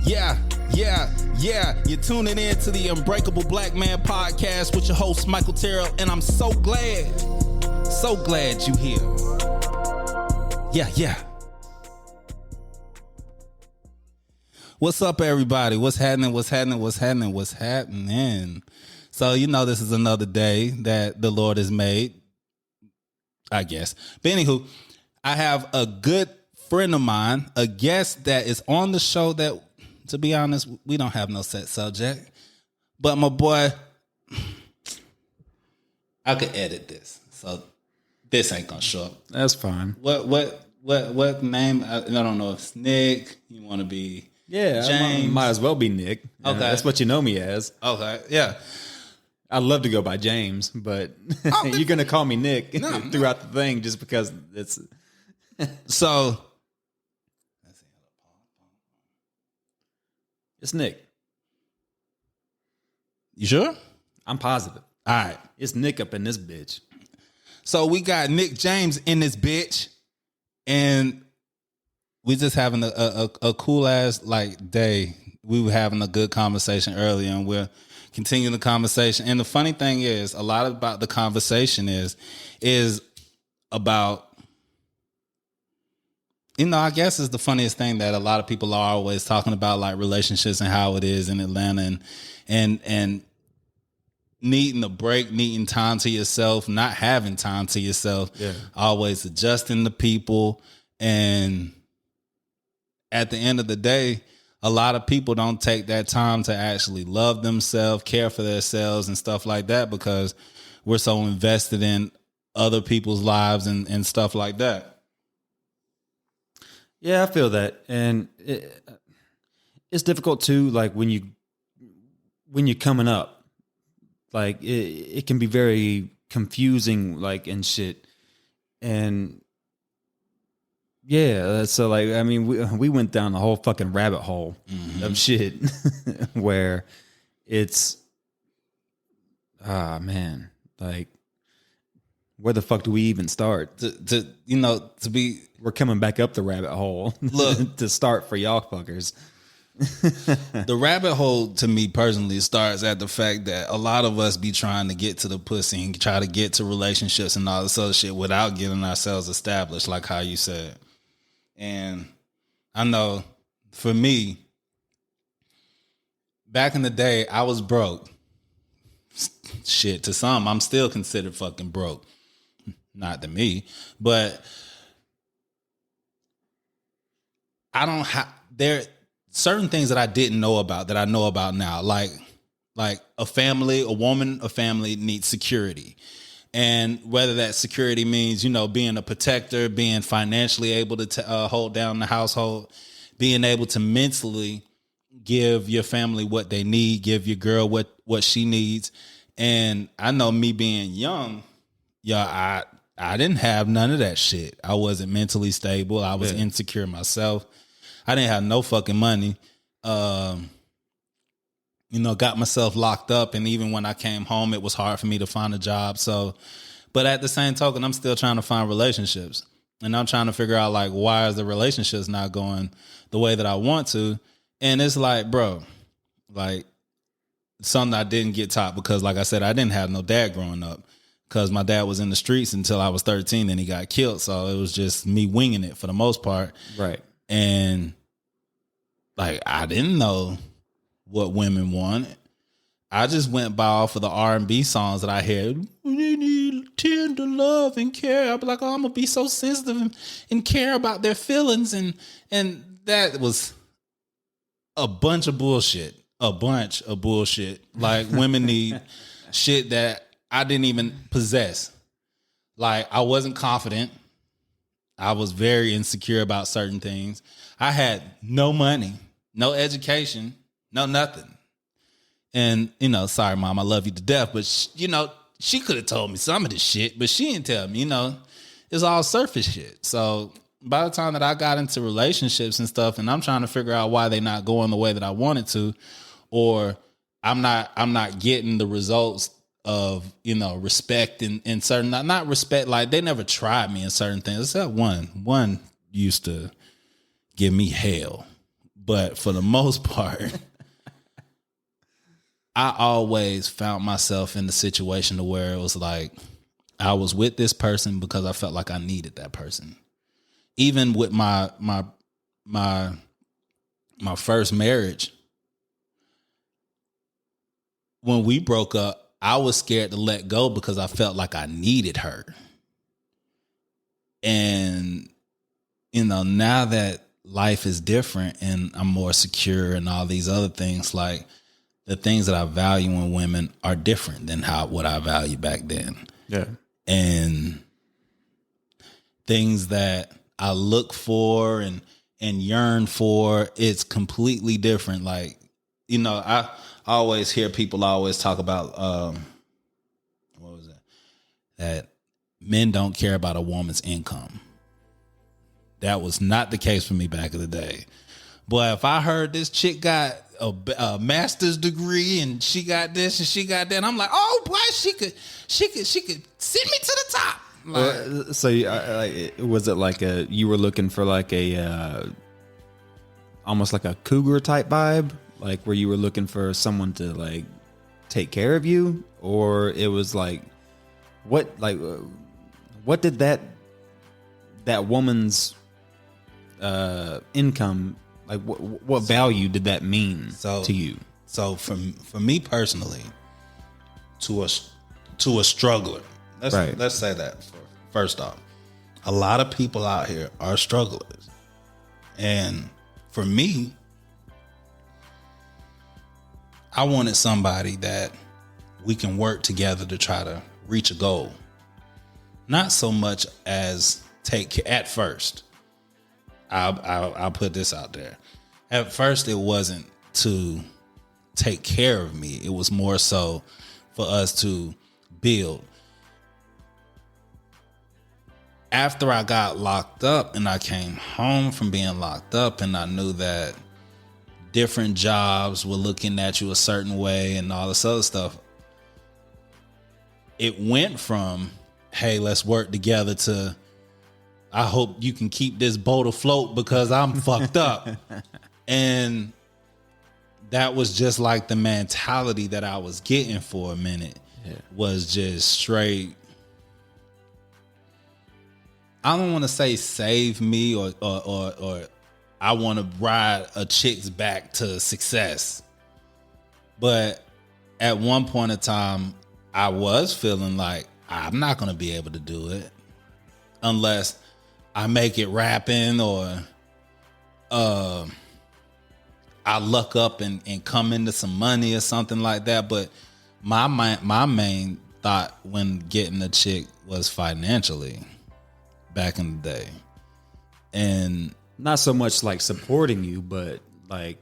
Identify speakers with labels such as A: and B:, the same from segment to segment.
A: Yeah. You're tuning in to the Unbreakable Black Man Podcast with your host, Michael Terrell, and I'm so glad you here. Yeah. What's up, everybody? What's happening? So, this is another day that the Lord has made, I guess. But anywho, I have a good friend of mine, a guest that is on the show that, to be honest, we don't have no set subject. But my boy, I could edit this, so this ain't gonna show up.
B: That's fine.
A: What name? I don't know if it's Nick. You want to be?
B: Yeah,
A: James.
B: Might as well be Nick.
A: Okay,
B: that's what you know me as.
A: Okay, yeah.
B: I'd love to go by James, but you're gonna call me Nick throughout the thing just because it's
A: so.
B: It's Nick.
A: You sure?
B: I'm positive.
A: All right.
B: It's Nick up in this bitch.
A: So we got Nick James in this bitch, and we just having a cool ass day. We were having a good conversation earlier, and we're continuing the conversation. And the funny thing is, a lot about the conversation is about, I guess it's the funniest thing that a lot of people are always talking about, like relationships and how it is in Atlanta, and needing a break, needing time to yourself, not having time to yourself, always adjusting to people. And at the end of the day, a lot of people don't take that time to actually love themselves, care for themselves and stuff like that, because we're so invested in other people's lives and stuff like that.
B: Yeah, I feel that. And it's difficult too, like when you're coming up, like it can be very confusing, like, and shit. And yeah, so like, I mean, we went down the whole fucking rabbit hole of shit where it's, man, like, where the fuck do we even start?
A: We're
B: coming back up the rabbit hole.
A: Look,
B: to start for y'all fuckers.
A: The rabbit hole to me personally starts at the fact that a lot of us be trying to get to the pussy and try to get to relationships and all this other shit without getting ourselves established, like how you said. And I know for me, back in the day, I was broke. Shit, to some, I'm still considered fucking broke. Not to me, but I don't have, there certain things that I didn't know about that I know about now, like a family needs security. And whether that security means, being a protector, being financially able to hold down the household, being able to mentally give your family what they need, give your girl what she needs. And I know me being young, I didn't have none of that shit. I wasn't mentally stable. I was insecure myself. I didn't have no fucking money. Got myself locked up. And even when I came home, it was hard for me to find a job. So, but at the same token, I'm still trying to find relationships. And I'm trying to figure out, like, why is the relationships not going the way that I want to? And it's like, bro, like, something I didn't get taught because, like I said, I didn't have no dad growing up. Because my dad was in the streets until I was 13 and he got killed. So it was just me winging it for the most part.
B: Right.
A: And like, I didn't know what women wanted. I just went by off of the R&B songs that I heard. They need tender love and care. I'd be like, I'm going to be so sensitive and care about their feelings. And that was a bunch of bullshit. Like, women need shit that I didn't even possess. Like, I wasn't confident. I was very insecure about certain things. I had no money, no education, no nothing. And, sorry, Mom, I love you to death. But, she could have told me some of this shit, but she didn't tell me, it's all surface shit. So by the time that I got into relationships and stuff, and I'm trying to figure out why they're not going the way that I wanted to, or I'm not getting the results of, respect and certain, not respect, like they never tried me in certain things. Except one used to give me hell, But for the most part, I always found myself in the situation to where it was like I was with this person because I felt like I needed that person. Even with my first marriage, when we broke up, I was scared to let go because I felt like I needed her. And, now that life is different and I'm more secure and all these other things, like the things that I value in women are different than what I value back then.
B: Yeah.
A: And things that I look for and yearn for, it's completely different. Like, I always hear people always talk about what was it? That men don't care about a woman's income. That was not the case for me back in the day. But if I heard this chick got a master's degree and she got this and she got that, I'm like, oh boy, she could send me to the top. Like,
B: So was it like you were looking for like a almost like a cougar type vibe, like where you were looking for someone to like take care of you, or it was like what did that woman's income, like what value did that mean to you?
A: So for me personally, to a struggler, let's say that first off, a lot of people out here are strugglers, and for me, I wanted somebody that we can work together to try to reach a goal. Not so much as at first. I'll put this out there. At first, it wasn't to take care of me. It was more so for us to build. After I got locked up and I came home from being locked up and I knew that different jobs were looking at you a certain way and all this other stuff, it went from, hey, let's work together to, I hope you can keep this boat afloat because I'm fucked up. And that was just like the mentality that I was getting for a minute. Was just straight. I don't want to say save me or I want to ride a chick's back to success. But at one point in time, I was feeling like I'm not going to be able to do it unless I make it rapping or I luck up and come into some money or something like that. But my main thought when getting a chick was financially back in the day. And
B: not so much like supporting you, but like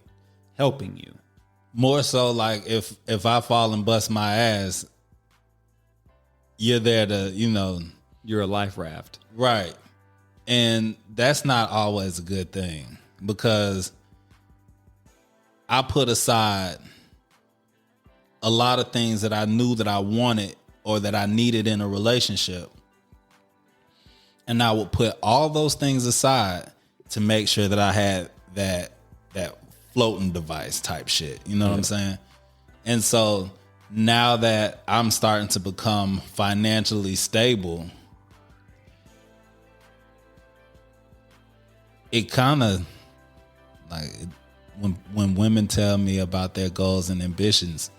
B: helping you.
A: More so like if I fall and bust my ass, you're there to,
B: you're a life raft.
A: Right. And that's not always a good thing because I put aside a lot of things that I knew that I wanted or that I needed in a relationship. And I would put all those things aside to make sure that I had that floating device type shit. You know what I'm saying? And so now that I'm starting to become financially stable, it kind of like when women tell me about their goals and ambitions,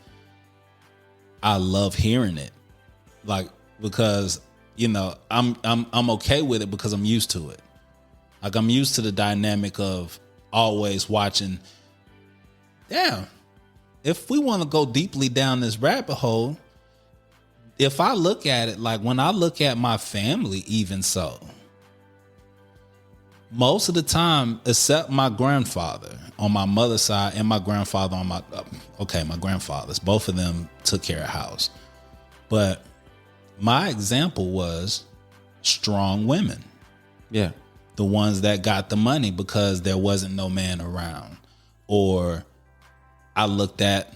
A: I love hearing it. Like, because I'm okay with it because I'm used to it. Like, I'm used to the dynamic of always watching. Damn, if we want to go deeply down this rabbit hole, if I look at it, like when I look at my family, even so, most of the time, except my grandfather on my mother's side and my grandfather on my grandfathers, both of them took care of house. But my example was strong women.
B: Yeah.
A: The ones that got the money because there wasn't no man around. Or I looked at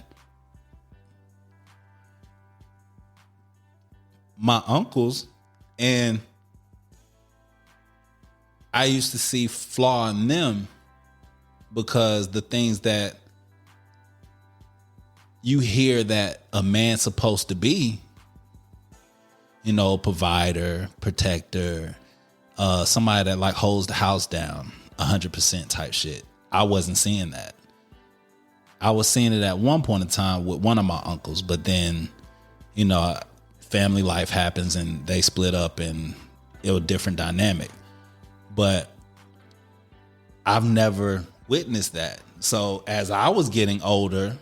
A: my uncles and I used to see flaw in them because the things that you hear that a man's supposed to be, you know, provider, protector, somebody that like holds the house down 100% type shit. I wasn't seeing that. I was seeing it at one point in time with one of my uncles, but then, you know, family life happens and they split up and it was a different dynamic. But I've never witnessed that. So as I was getting older,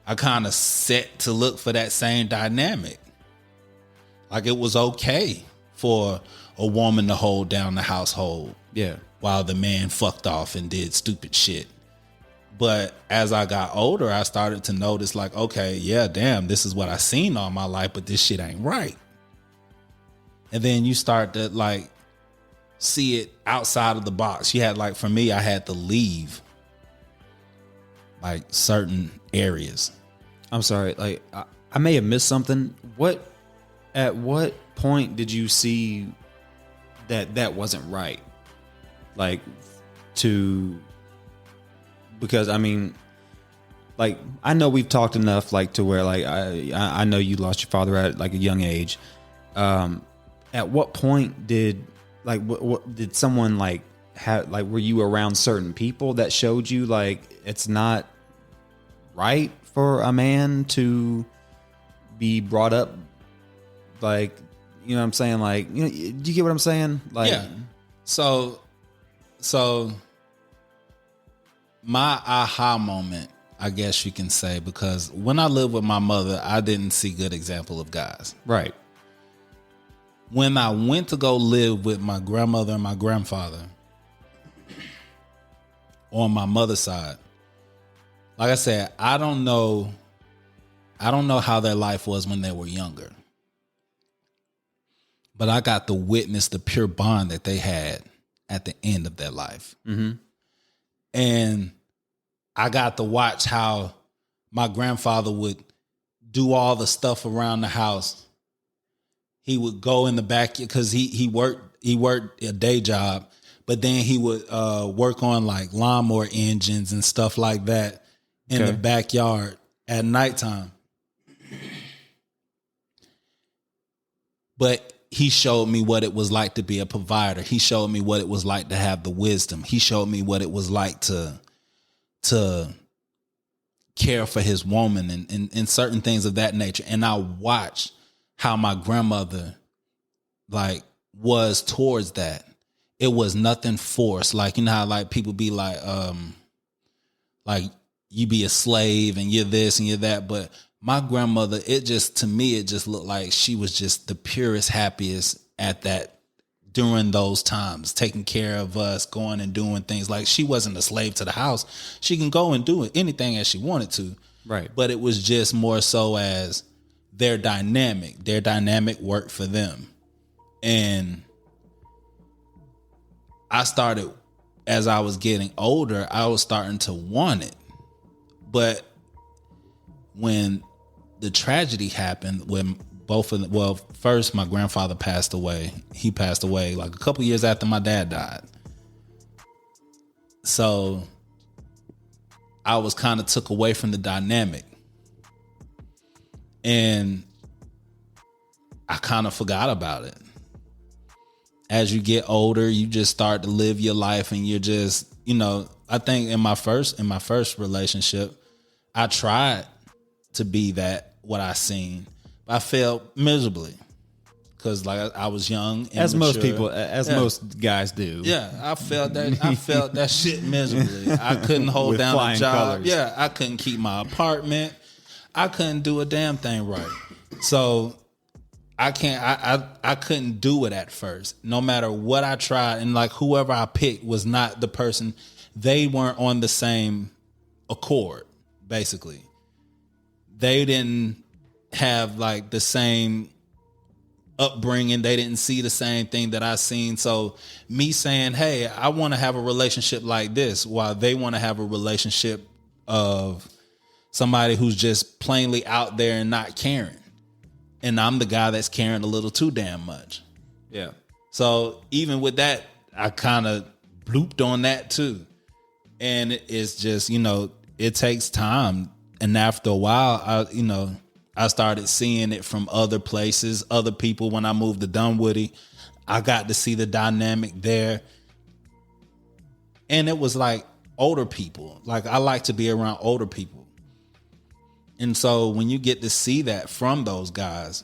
A: I kind of set to look for that same dynamic. Like it was okay for a woman to hold down the household.
B: Yeah.
A: While the man fucked off and did stupid shit. But as I got older, I started to notice like, okay, yeah, damn, this is what I seen all my life, but this shit ain't right. And then you start to like see it outside of the box. You had like, for me, I had to leave like certain areas.
B: I'm sorry. Like I may have missed something. At what point did you see that wasn't right? Like because I mean, like I know we've talked enough like to where like I know you lost your father at like a young age. At what point did like what did someone like have like were you around certain people that showed you like it's not right for a man to be brought up like, you know what I'm saying, like, you know, do you get what I'm saying? Like,
A: yeah. So my aha moment, I guess you can say, because when I lived with my mother, I didn't see good example of guys.
B: Right.
A: When I went to go live with my grandmother and my grandfather on my mother's side, like I said, I don't know how their life was when they were younger. But I got to witness the pure bond that they had at the end of their life.
B: Mm-hmm.
A: And I got to watch how my grandfather would do all the stuff around the house. He would go in the back because he worked a day job, but then he would work on like lawnmower engines and stuff like that in the backyard at nighttime. But he showed me what it was like to be a provider. He showed me what it was like to have the wisdom. He showed me what it was like to care for his woman and certain things of that nature. And I watched how my grandmother like was towards that. It was nothing forced. Like, you know how like people be like you be a slave and you're this and you're that. But my grandmother, it just looked like she was just the purest, happiest at that during those times, taking care of us, going and doing things. Like she wasn't a slave to the house. She can go and do anything as she wanted to.
B: Right.
A: But it was just more so as their dynamic worked for them. And I started, as I was getting older, I was starting to want it. But when the tragedy happened, when first my grandfather passed away. He passed away like a couple years after my dad died. So I was kind of took away from the dynamic. And I kind of forgot about it. As you get older, you just start to live your life and you're just, you know, I think in my first relationship, I tried to be what I seen. But I failed miserably because like I was young,
B: as most
A: immature.
B: people, most guys do.
A: Yeah, I felt that shit miserably. I couldn't hold
B: With
A: down a
B: flying
A: job.
B: colors.
A: Yeah, I couldn't keep my apartment. I couldn't do a damn thing right. So I couldn't do it at first. No matter what I tried, and like whoever I picked was not the person. They weren't on the same accord, basically. They didn't have like the same upbringing. They didn't see the same thing that I seen. So me saying, hey, I want to have a relationship like this, while they want to have a relationship of somebody who's just plainly out there and not caring. And I'm the guy that's caring a little too damn much.
B: Yeah.
A: So even with that, I kind of blooped on that too. And it's just, it takes time. And after a while, I started seeing it from other places, other people. When I moved to Dunwoody, I got to see the dynamic there. And it was like older people. Like, I like to be around older people. And so when you get to see that from those guys,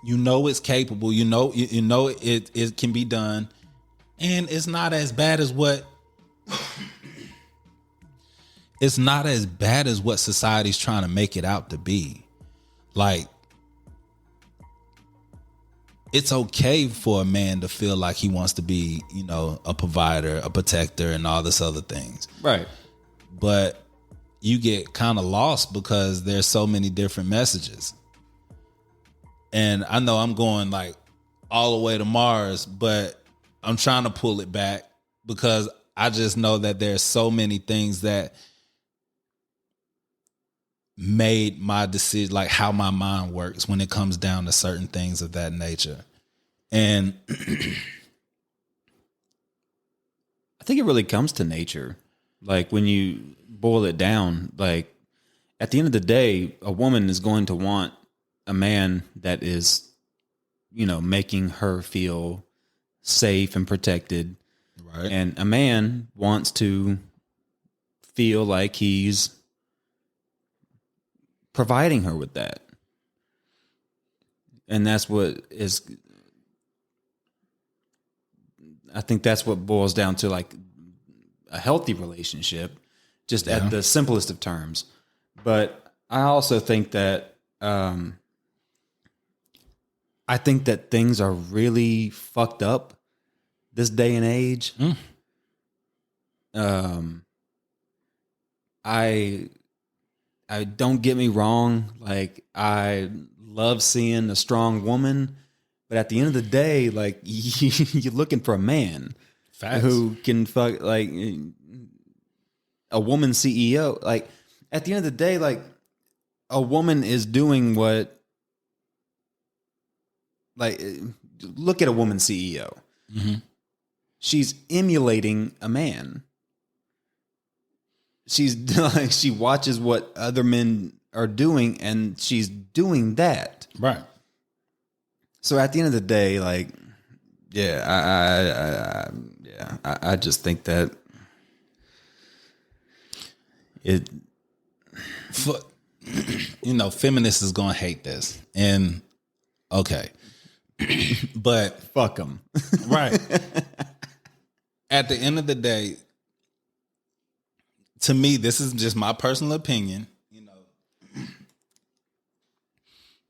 A: it's capable, it can be done. And it's not as bad as what society's trying to make it out to be. Like, it's okay for a man to feel like he wants to be, a provider, a protector, and all this other things.
B: Right.
A: But you get kind of lost because there's so many different messages. And I know I'm going like all the way to Mars, but I'm trying to pull it back because I just know that there's so many things that made my decision, like how my mind works when it comes down to certain things of that nature. And
B: I think it really comes to nature. Like, when you boil it down, like, at the end of the day, a woman is going to want a man that is, making her feel safe and protected.
A: right.
B: And a man wants to feel like he's providing her with that. And that's what is, I think that's what boils down to, like, a healthy relationship, just at the simplest of terms. But I also think that, things are really fucked up this day and age. I don't get me wrong. Like, I love seeing a strong woman, but at the end of the day, like, you're looking for a man who can fuck, like, a woman CEO. Like, at the end of the day, like, a woman is doing what, like, look at a woman CEO.
A: Mm-hmm.
B: She's emulating a man. She's like, she watches what other men are doing, and she's doing that.
A: Right.
B: So at the end of the day, like, I just think that it,
A: feminists is gonna hate this, and okay, but
B: fuck them.
A: right. At the end of the day, to me, this is just my personal opinion.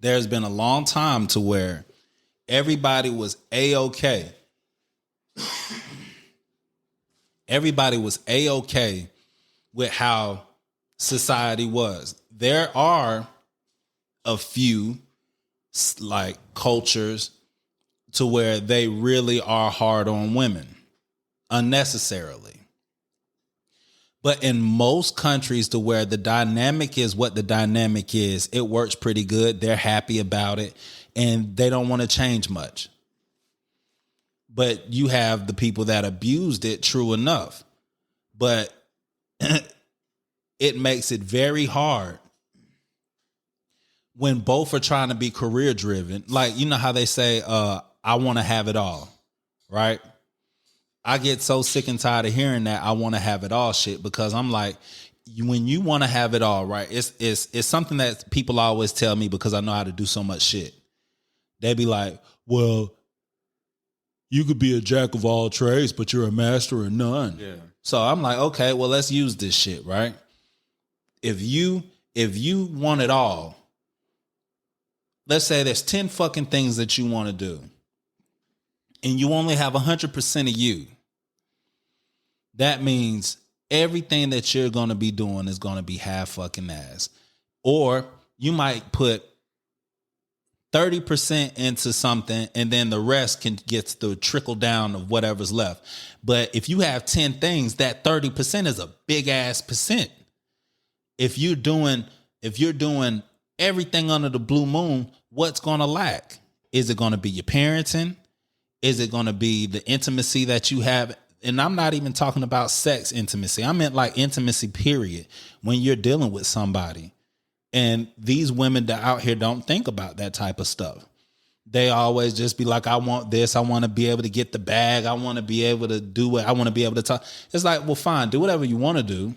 A: There's been a long time to where everybody was A-okay. Everybody was A-okay with how society was. There are a few, like, cultures to where they really are hard on women unnecessarily. But in most countries, to where the dynamic is what the dynamic is, it works pretty good. They're happy about it, and they don't want to change much. But you have the people that abused it, true enough. But it makes it very hard when both are trying to be career driven. Like, you know how they say, I want to have it all, right? I get so sick and tired of hearing that I want to have it all shit, because I'm like, when you want to have it all, right, it's something that people always tell me, because I know how to do so much shit. They be like, well, you could be a jack of all trades, but you're a master of none.
B: Yeah.
A: So I'm like, okay, well, let's use this shit, right? If you want it all, let's say there's 10 fucking things that you want to do, and you only have 100% of you. That means everything that you're going to be doing is going to be half fucking ass. Or you might put 30% into something, and then the rest can get the trickle down of whatever's left. But if you have 10 things, that 30% is a big ass percent. If you're doing everything under the blue moon, what's going to lack? Is it going to be your parenting? Is it going to be the intimacy that you have and I'm not even talking about sex intimacy. I meant like intimacy, period. When you're dealing with somebody. And these women that out here don't think about that type of stuff. They always just be like, I want this. I want to be able to get the bag. I want to be able to do what I want to be able to talk. It's like, well, fine, do whatever you want to do.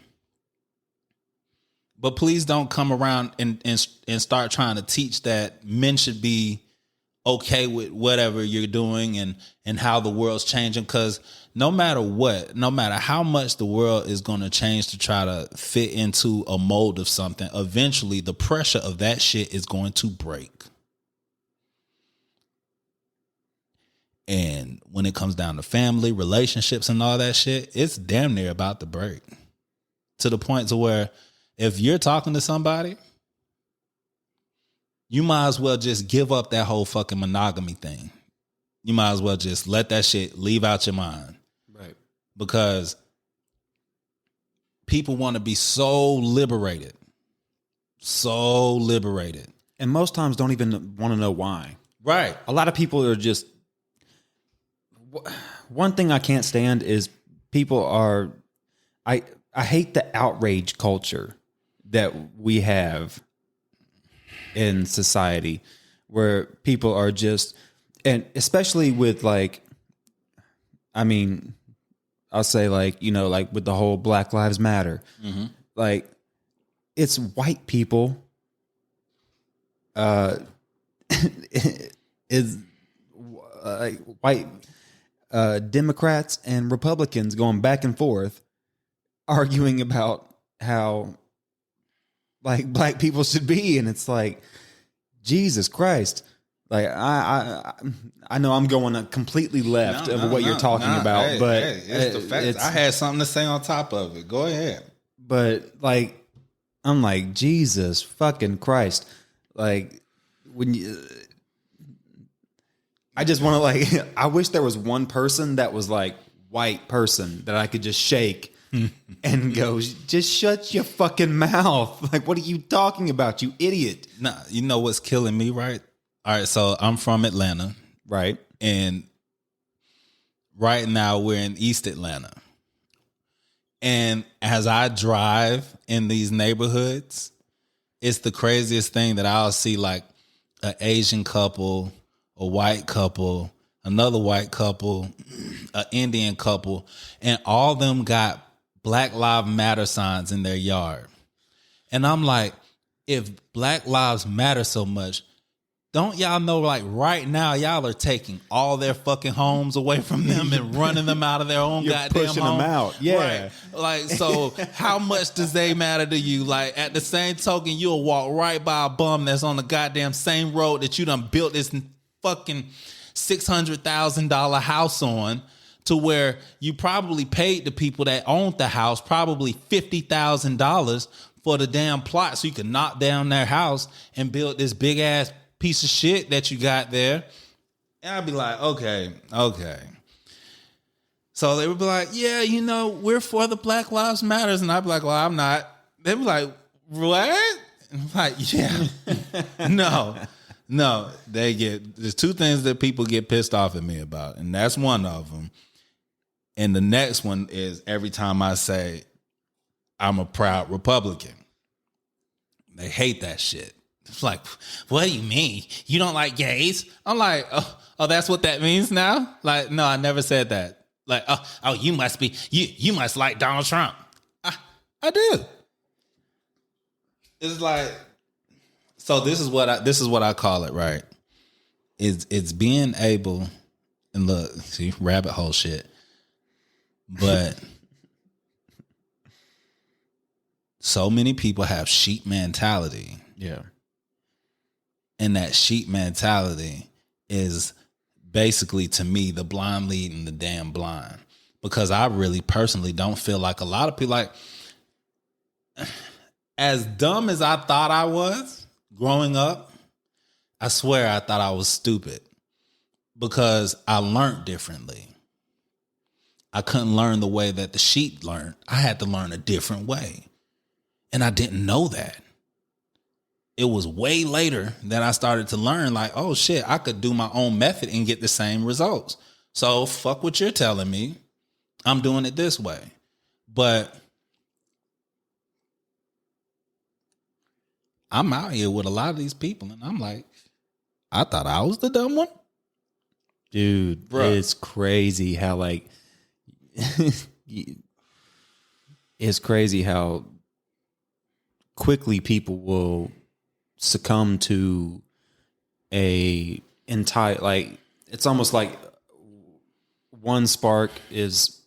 A: But please don't come around and start trying to teach that men should be okay with whatever you're doing and how the world's changing. Because no matter what, no matter how much the world is going to change to try to fit into a mold of something, eventually the pressure of that shit is going to break. And when it comes down to family, relationships, and all that shit, it's damn near about to break. To the point to where if you're talking to somebody, you might as well just give up that whole fucking monogamy thing. You might as well just let that shit leave out your mind.
B: Right.
A: Because people want to be so liberated. So liberated.
B: And most times don't even want to know why.
A: Right.
B: A lot of people are just... One thing I can't stand is people are... I hate the outrage culture that we have in society where people are just... And especially with like... I mean, I'll say like, you know, like with the whole Black Lives Matter. Mm-hmm. Like, it's white people... is white Democrats and Republicans going back and forth arguing about how like black people should be, and it's like, Jesus Christ. Like I know I'm going completely left of what you're talking about, but
A: it's the fact. I had something to say on top of it. Go ahead.
B: But like, I'm like, Jesus fucking Christ. Like when you, I just want to like, I wish there was one person that was like white person that I could just shake and go, just shut your fucking mouth. Like, what are you talking about, you idiot?
A: Nah, you know what's killing me, right? All right, so I'm from Atlanta.
B: Right.
A: And right now we're in East Atlanta. And as I drive in these neighborhoods, it's the craziest thing that I'll see like an Asian couple, a white couple, another white couple, an Indian couple, and all of them got Black Lives Matter signs in their yard. And I'm like, if Black Lives Matter so much, don't y'all know like right now y'all are taking all their fucking homes away from them and running them out of their own goddamn
B: pushing
A: home?
B: them out. Yeah.
A: Right. Like, so how much does they matter to you? Like, at the same token, you'll walk right by a bum that's on the goddamn same road that you done built this fucking $600,000 house on, to where you probably paid the people that owned the house probably $50,000 for the damn plot so you can knock down their house and build this big ass piece of shit that you got there. And I'd be like, okay. So they would be like, yeah, you know, we're for the Black Lives Matters. And I'd be like, well, I'm not. They'd be like, what? And I'm like, yeah. No. There's two things that people get pissed off at me about. And that's one of them. And the next one is every time I say I'm a proud Republican. They hate that shit. It's like, what do you mean? You don't like gays? I'm like, oh, that's what that means now? Like, no, I never said that. Like, oh, you must be, you must like Donald Trump. I do. It's like, so this is what I call it, right? It's being able, and look, see, rabbit hole shit. But so many people have sheep mentality.
B: Yeah.
A: And that sheep mentality is basically, to me, the blind leading the damn blind. Because I really personally don't feel like a lot of people, like, as dumb as I thought I was growing up, I swear I thought I was stupid because I learned differently. I couldn't learn the way that the sheep learned. I had to learn a different way. And I didn't know that. It was way later that I started to learn, like, oh shit, I could do my own method and get the same results. So fuck what you're telling me. I'm doing it this way. But I'm out here with a lot of these people, and I'm like, I thought I was the dumb one.
B: Dude,
A: Bruh.
B: it's crazy how like it's crazy how quickly people will succumb to a entire, like, it's almost like one spark is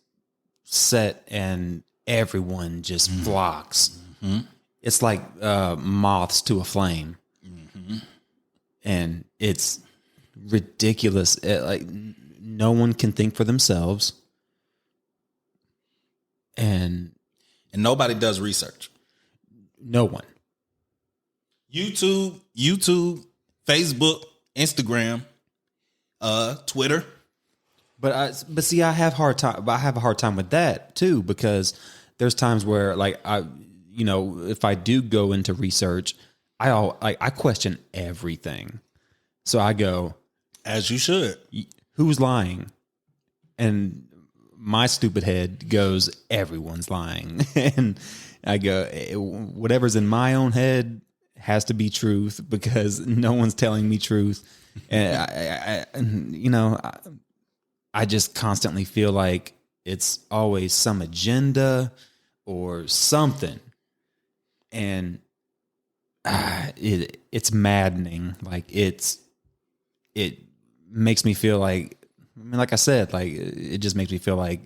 B: set and everyone just flocks. It's like moths to a flame. And it's ridiculous. Like, no one can think for themselves. And
A: nobody does research.
B: no one.
A: YouTube, Facebook, Instagram, Twitter.
B: But see, I have a hard time with that too, because there's times where, like, if I do go into research, I question everything. So I go,
A: As you should.
B: who's lying? And my stupid head goes, everyone's lying. And I go, whatever's in my own head has to be truth, because no one's telling me truth. And I just constantly feel like it's always some agenda or something. And it's maddening. Like, it makes me feel like, I mean, like I said, like, it just makes me feel like,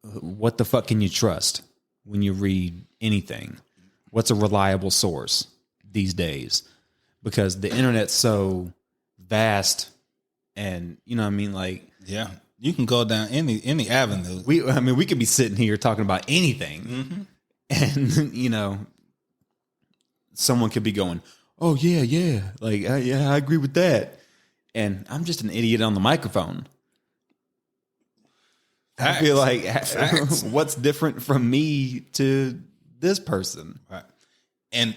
B: what the fuck can you trust when you read anything? What's a reliable source these days? Because the internet's so vast, and you know what I mean? Like,
A: Yeah. You can go down any avenue.
B: we could be sitting here talking about anything, and someone could be going, "Oh yeah, like yeah, I agree with that," and I'm just an idiot on the microphone.
A: Facts.
B: I feel like,
A: Facts.
B: what's different from me to this person?
A: Right. And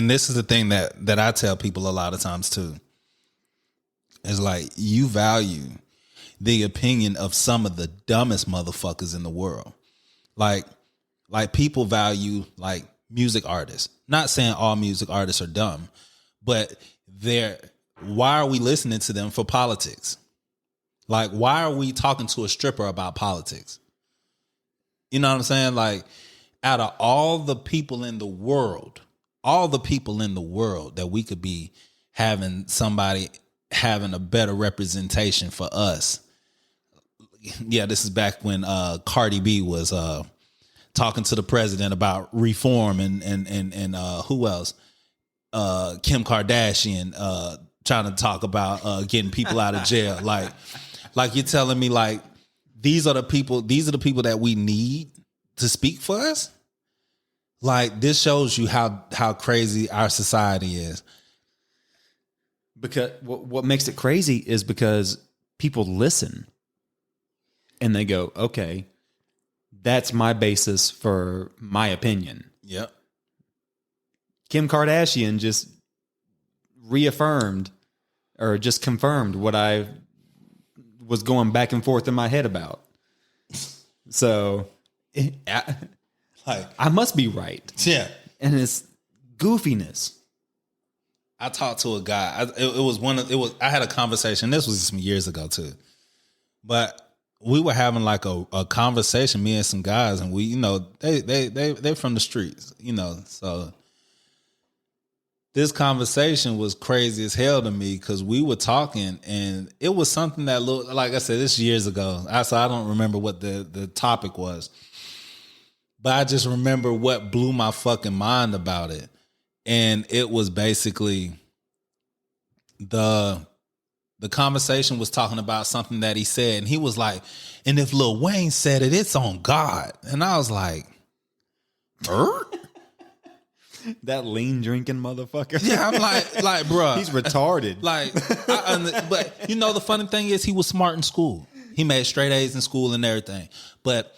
A: this is the thing that I tell people a lot of times too. Is like, you value the opinion of some of the dumbest motherfuckers in the world. Like people value like music artists. Not saying all music artists are dumb, but why are we listening to them for politics? Like, why are we talking to a stripper about politics? You know what I'm saying? Like, out of all the people in the world that we could be having somebody having a better representation for us. Yeah, this is back when Cardi B was talking to the president about reform, and who else? Kim Kardashian trying to talk about getting people out of jail. Like you're telling me, like, these are the people that we need to speak for us. Like, this shows you how crazy our society is.
B: Because what makes it crazy is because people listen and they go, okay, that's my basis for my opinion.
A: Yep.
B: Kim Kardashian just reaffirmed or just confirmed what I was going back and forth in my head about. So I must be right.
A: Yeah.
B: And it's goofiness.
A: I talked to a guy. I had a conversation. This was some years ago too, but we were having like a conversation, me and some guys, and we, they're from the streets, so this conversation was crazy as hell to me, because we were talking and it was something that looked, like I said, this years ago. So I don't remember what the topic was, but I just remember what blew my fucking mind about it. And it was basically the conversation was talking about something that he said, and he was like, and if Lil Wayne said it, it's on God. And I was like,
B: that lean drinking motherfucker.
A: Yeah, I'm like, bro,
B: he's retarded.
A: Like, but the funny thing is, he was smart in school. He made straight A's in school and everything. But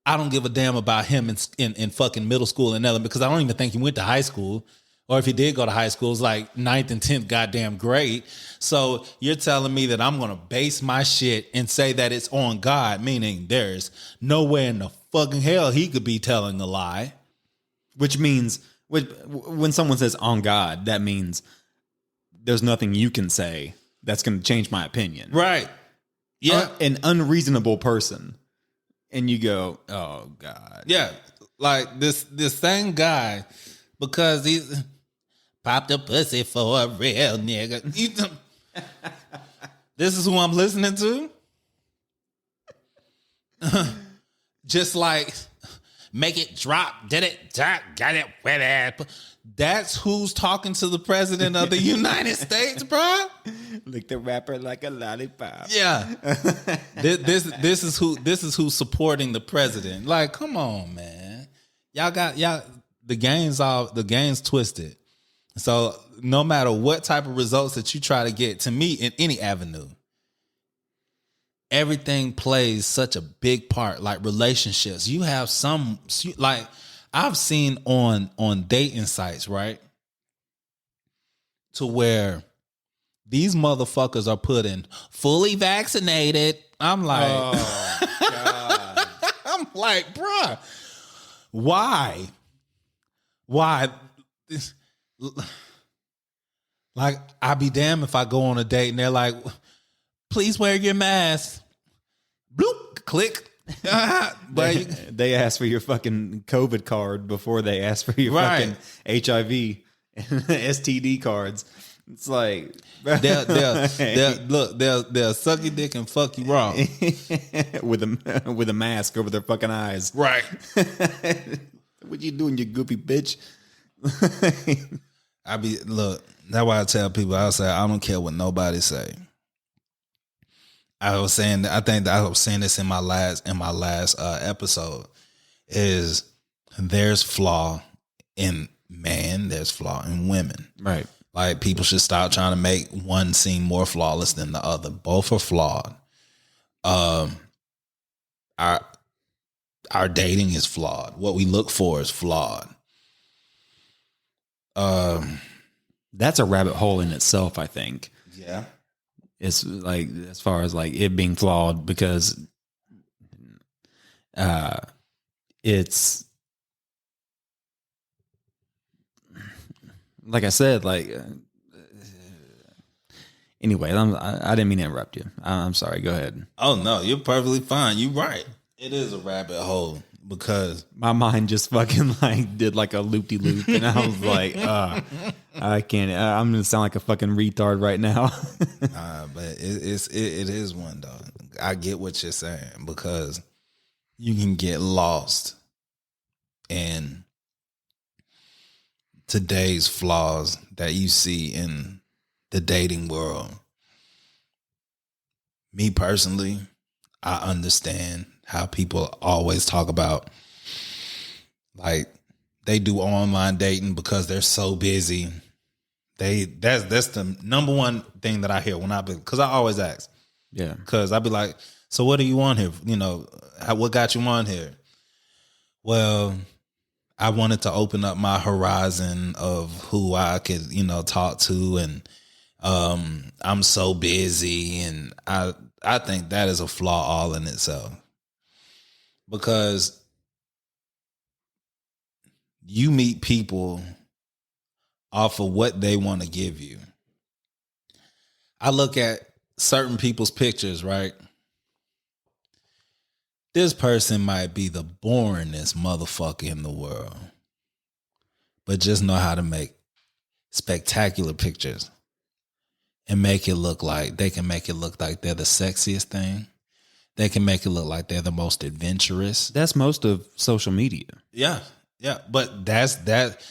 A: I don't give a damn about him in fucking middle school and nothing, because I don't even think he went to high school Or if he did go to high school, it's like 9th and 10th goddamn grade. So you're telling me that I'm going to base my shit and say that it's on God, meaning there's nowhere in the fucking hell he could be telling a lie.
B: Which means when someone says on God, that means there's nothing you can say that's going to change my opinion.
A: Right. Yeah.
B: An unreasonable person. And you go, oh God.
A: Yeah. Like this same guy, because he's popped a pussy for a real nigga. This is who I'm listening to? Just like, make it drop, did it, drop, got it, wet ass. That's who's talking to the president of the United States, bro.
B: Lick the rapper like a lollipop.
A: Yeah. This is who's supporting the president. Like, come on, man. Y'all the game's twisted. So no matter what type of results that you try to get, to me, in any avenue, everything plays such a big part. Like relationships, you have some, like I've seen on dating sites, right, to where these motherfuckers are putting fully vaccinated. I'm like, oh, God. I'm like, bruh, why? Like, I'd be damned if I go on a date and they're like, please wear your mask. Bloop, click. But
B: they ask for your fucking COVID card before they ask for your fucking HIV and STD cards. It's like
A: they'll suck your dick and fuck you wrong
B: with a mask over their fucking eyes.
A: Right.
B: What you doing, you goofy bitch?
A: That's why I tell people, I say, I don't care what nobody say. I think that I was saying this in my last episode, is there's flaw in man, there's flaw in women.
B: Right.
A: Like, people should stop trying to make one seem more flawless than the other. Both are flawed. Our dating is flawed. What we look for is flawed.
B: That's a rabbit hole in itself, I think.
A: Yeah.
B: It's like, as far as like it being flawed, because it's, like I said, like, anyway, I didn't mean to interrupt you. I'm sorry. Go ahead.
A: Oh, no, you're perfectly fine. You're right. It is a rabbit hole, because
B: my mind just fucking like did like a loop-de-loop, and I was like, I can't. I'm gonna sound like a fucking retard right now.
A: But it is one, dog. I get what you're saying, because you can get lost in today's flaws that you see in the dating world. Me personally, I understand how people always talk about, like, they do online dating because they're so busy. That's the number one thing that I hear because I always ask.
B: Yeah.
A: Because I'd be like, so what do you want here? You know, what got you on here? Well, I wanted to open up my horizon of who I could, talk to, and I'm so busy, and I think that is a flaw all in itself, because you meet people off of what they want to give you. I look at certain people's pictures, right? This person might be the boringest motherfucker in the world, but just know how to make spectacular pictures and make it look like they're the sexiest thing. They can make it look like they're the most adventurous.
B: That's most of social media.
A: Yeah. Yeah. But that's that.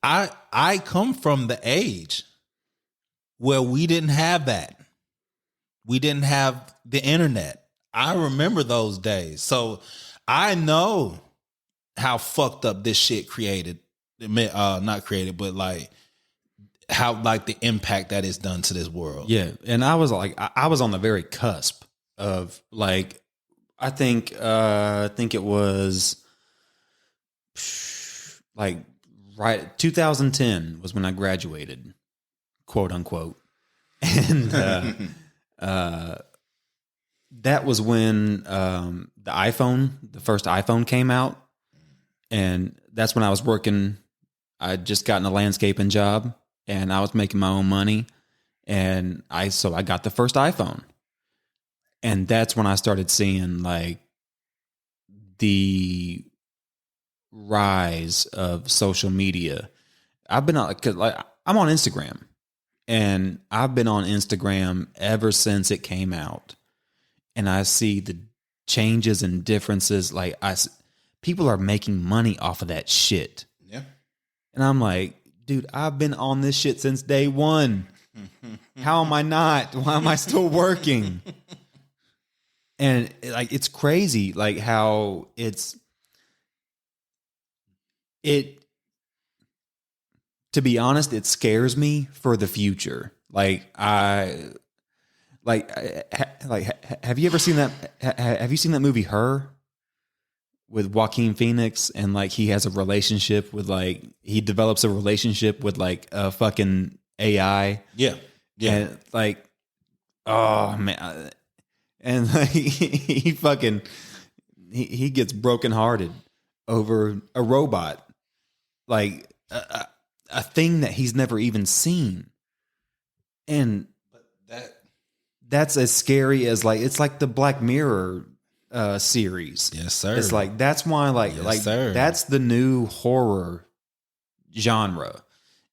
A: I come from the age where we didn't have that. We didn't have the internet. I remember those days. So I know how fucked up this shit not created, but like how, like, the impact that it's done to this world.
B: Yeah. And I was like, I was on the very cusp of, like, I think it was like right. 2010 was when I graduated, quote unquote, and that was when the first iPhone came out, and that's when I was working. I'd just gotten a landscaping job, and I was making my own money, and I got the first iPhone, and that's when I started seeing like the rise of social media. I've been on, cause like I'm on Instagram, and I've been on Instagram ever since it came out, and I see the changes and differences. Like people are making money off of that shit.
A: Yeah.
B: And I'm like, dude, I've been on this shit since day one. How am I not? Why am I still working? And like, it's crazy, like how to be honest, it scares me for the future. Have you ever seen that? Have you seen that movie, Her? With Joaquin Phoenix, and like he has a relationship with he develops a relationship with like a fucking AI.
A: Yeah. Yeah.
B: And like, oh man. And like, he gets brokenhearted over a robot, like a thing that he's never even seen. And that's as scary as it's like the Black Mirror series.
A: Yes, sir.
B: It's like, that's why
A: sir.
B: That's the new horror genre,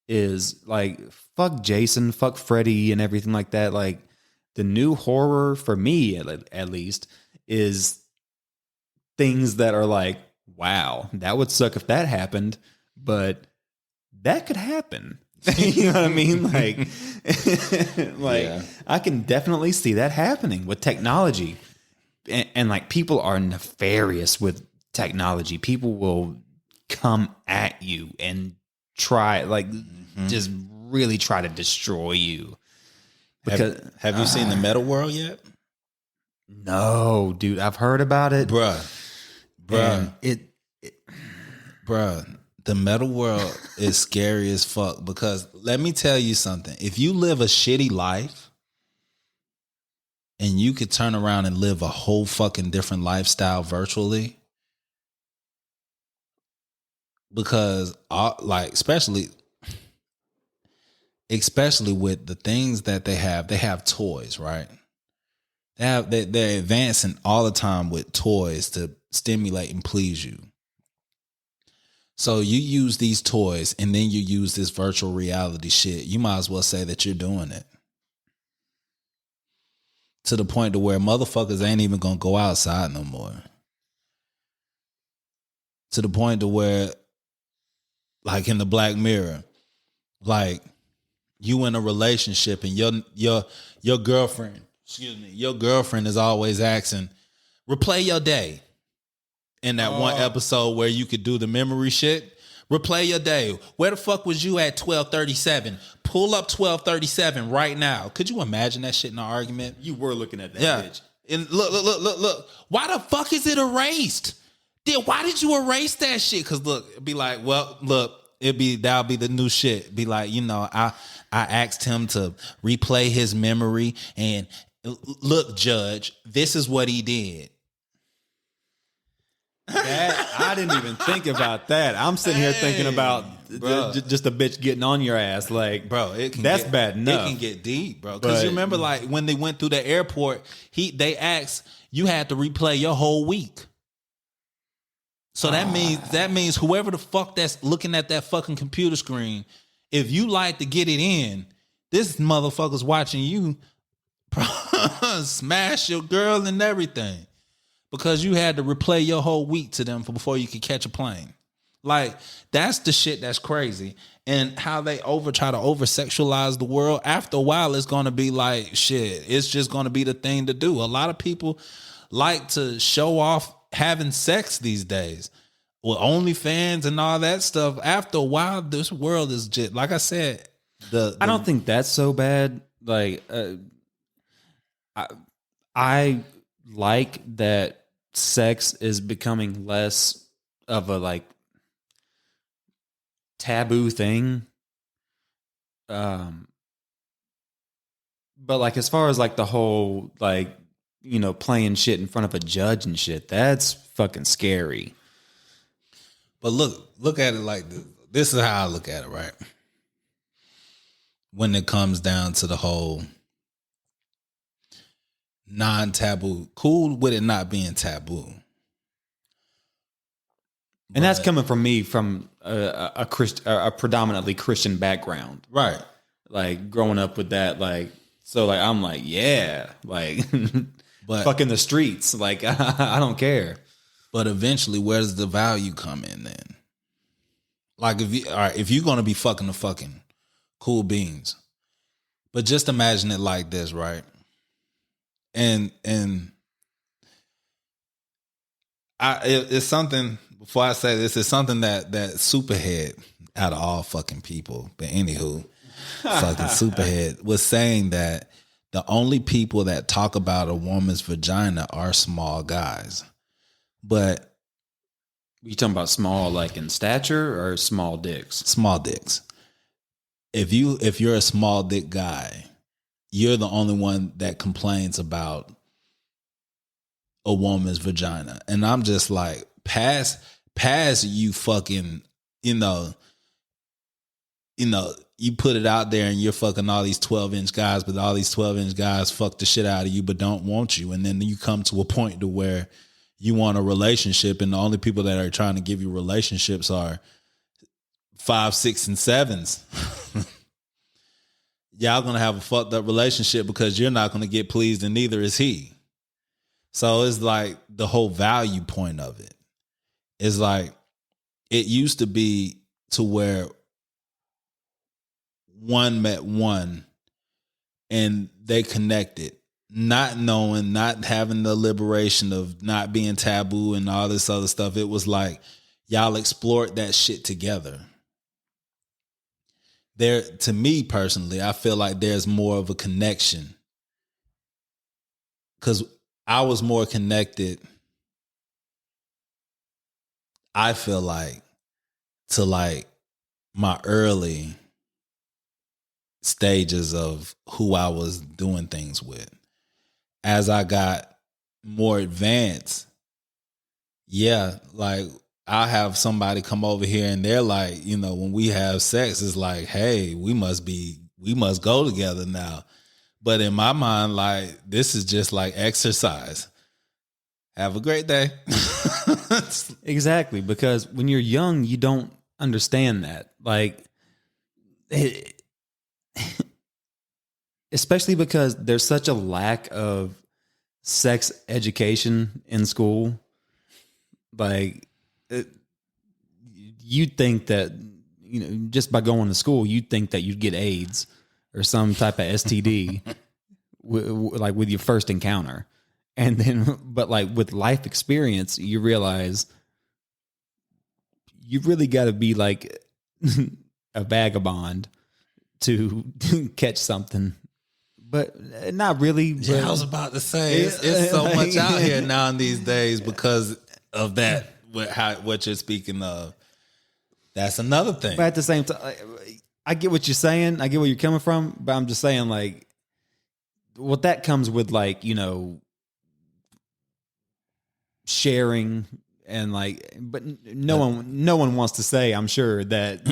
B: is like, fuck Jason, fuck Freddy and everything like that. Like, the new horror for me at least is things that are like, wow, that would suck if that happened, but that could happen. You know what I mean? Like, yeah. I can definitely see that happening with technology. And like, people are nefarious with technology. People will come at you and try, just really try to destroy you. Because
A: have you seen the Meta World yet?
B: No, dude. I've heard about it,
A: bruh. The Meta World is scary as fuck, because let me tell you something. If you live a shitty life and you could turn around and live a whole fucking different lifestyle virtually, because especially with the things that they have toys, right? They're advancing all the time with toys to stimulate and please you. So you use these toys and then you use this virtual reality shit. You might as well say that you're doing it. To the point to where motherfuckers ain't even gonna go outside no more. To the point to where, like in the Black Mirror, like you in a relationship and your girlfriend, your girlfriend is always asking, replay your day. In that one episode where you could do the memory shit, replay your day. Where the fuck was you at 12:37? Pull up 12:37 right now. Could you imagine that shit in an argument?
B: You were looking at that bitch.
A: And look. Why the fuck is it erased? Why did you erase that shit? Because look, it'd be like, well, look, that'll be the new shit. Be like, I asked him to replay his memory, and look, judge, this is what he did.
B: I didn't even think about that. I'm sitting here thinking about just a bitch getting on your ass. Like, bro, that's bad enough.
A: It can get deep, bro. Because you remember, like, when they went through the airport, they asked, you had to replay your whole week. So that means whoever the fuck that's looking at that fucking computer screen, if you like to get it in, this motherfucker's watching you smash your girl and everything. Because you had to replay your whole week to them before you could catch a plane. Like, that's the shit that's crazy. And how they try to over-sexualize the world. After a while, it's going to be like, shit, it's just going to be the thing to do. A lot of people like to show off having sex these days. With OnlyFans and all that stuff. After a while, this world is just, like I said.
B: I don't think that's so bad. Like, I like that sex is becoming less of a taboo thing. But like as far as like the whole like, you know, playing shit in front of a judge and shit, that's fucking scary.
A: But look at it like this. This is how I look at it, right? When it comes down to the whole non-taboo, cool with it not being taboo.
B: And that's coming from me from a predominantly Christian background.
A: Right.
B: Like growing up with that, like, so like, I'm like, yeah, like
A: but
B: fucking the streets. Like, I don't care.
A: But eventually, where does the value come in then? Like if you're going to be fucking the fucking cool beans, but just imagine it like this, right? And it's something. Before I say this, it's something that Superhead, out of all fucking people, but anywho, fucking Superhead was saying that the only people that talk about a woman's vagina are small guys. But
B: you talking about small like in stature or small dicks?
A: Small dicks. If you're a small dick guy, you're the only one that complains about a woman's vagina. And I'm just like, past you fucking, you put it out there and you're fucking all these 12-inch guys, but all these 12-inch guys fuck the shit out of you but don't want you. And then you come to a point to where you want a relationship and the only people that are trying to give you relationships are 5, 6, and 7s. Y'all gonna have a fucked up relationship because you're not gonna get pleased and neither is he. So it's like the whole value point of it. It's like it used to be to where one met one and they connected, not knowing, not having the liberation of not being taboo and all this other stuff. It was like y'all explored that shit together. There, to me personally, I feel like there's more of a connection because I was more connected, I feel like, to like my early stages of who I was doing things with. As I got more advanced, yeah, like I'll have somebody come over here and they're like, when we have sex, it's like, hey, we must go together now. But in my mind, like, this is just like exercise. Have a great day.
B: Exactly. Because when you're young, you don't understand that. Like, especially because there's such a lack of sex education in school. Like, you'd think that, just by going to school, you'd think that you'd get AIDS or some type of STD like with your first encounter. And then, but like with life experience, you realize you really got to be like a vagabond to catch something. But not really. But
A: Yeah, I was about to say, it's so much out here now in these days because of that, what you're speaking of. That's another thing.
B: But at the same time, I get what you're saying. I get where you're coming from. But I'm just saying, like, what that comes with, like, sharing and like, but no one wants to say, I'm sure, that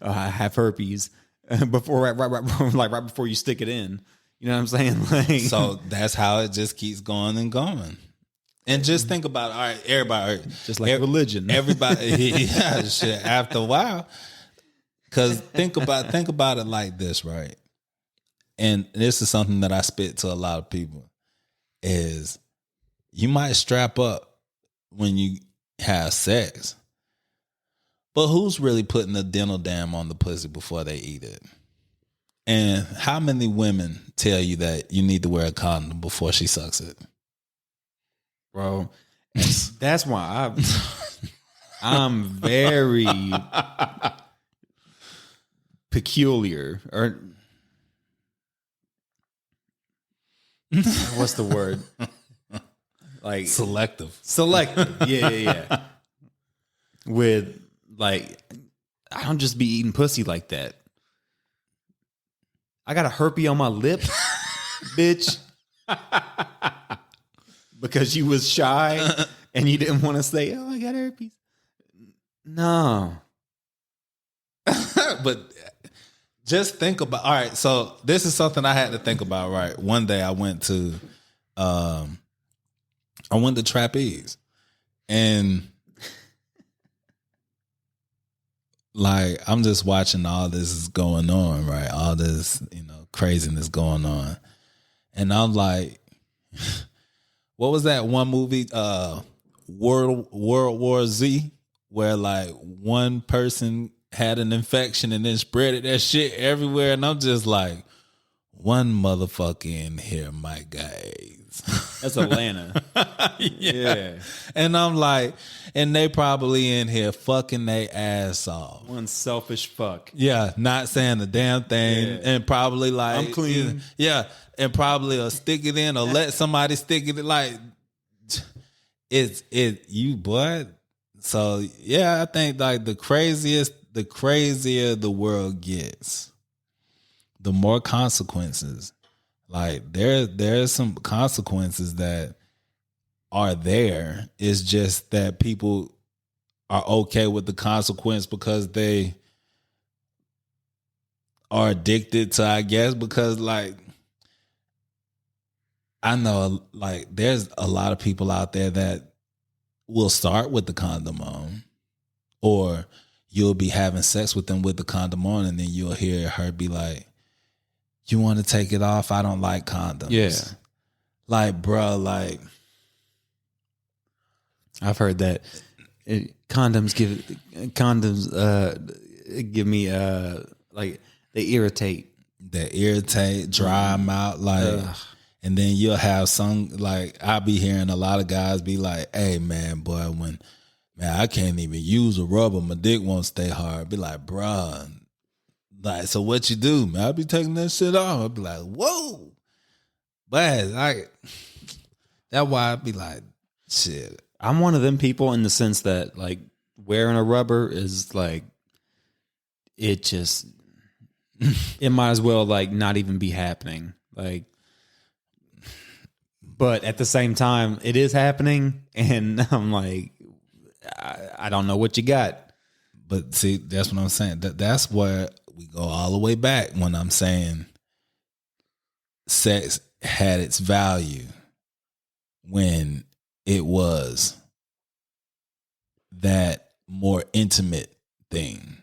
B: I have herpes before right before you stick it in. You know what I'm saying? Like,
A: so that's how it just keeps going and going. And just think about, all right, everybody,
B: just like religion.
A: Everybody, yeah, shit. After a while, because think about it like this, right? And this is something that I spit to a lot of people: is you might strap up when you have sex, but who's really putting the dental dam on the pussy before they eat it? And how many women tell you that you need to wear a condom before she sucks it?
B: Bro, that's why I'm very peculiar, or what's the word? Like
A: selective.
B: Yeah. With like, I don't just be eating pussy like that. I got a herpes on my lip, bitch, because you was shy and you didn't want to say, "Oh, I got herpes." No,
A: But just think about. All right, so this is something I had to think about. Right, one day I went to trapeze, and like I'm just watching all this is going on, right? All this, craziness going on. And I'm like, what was that one movie, World War Z, where like one person had an infection and then spread that shit everywhere, and I'm just like, one motherfucker in here might got AIDS.
B: that's Atlanta. Yeah.
A: And I'm like, and they probably in here fucking they ass off.
B: One selfish fuck.
A: Yeah, not saying a damn thing,
B: Yeah.
A: and probably like
B: I'm clean.
A: Yeah, and probably a stick it in or let somebody stick it. Like it's you boy. So yeah, I think like the crazier the world gets, the more consequences. Like there's some consequences that are there. It's just that people are okay with the consequence because they are addicted to, I guess, because like I know like there's a lot of people out there that will start with the condom on, or you'll be having sex with them with the condom on, and then you'll hear her be like, "You want to take it off? I don't like condoms."
B: Yeah.
A: Like, bro, like
B: I've heard that condoms give me like they irritate.
A: dry them out, like. And then you'll have some, like, I'll be hearing a lot of guys be like, "Hey, man, boy, I can't even use a rubber. My dick won't stay hard." Be like, bruh, like, so what you do, man? I'll be taking that shit off. I'll be like, whoa. But that's why I'd be like, shit.
B: I'm one of them people in the sense that like wearing a rubber is like, it just, it might as well like not even be happening. Like, but at the same time, it is happening, and I'm like, I don't know what you got.
A: But see, that's what I'm saying. That's where we go all the way back when I'm saying sex had its value when it was that more intimate thing.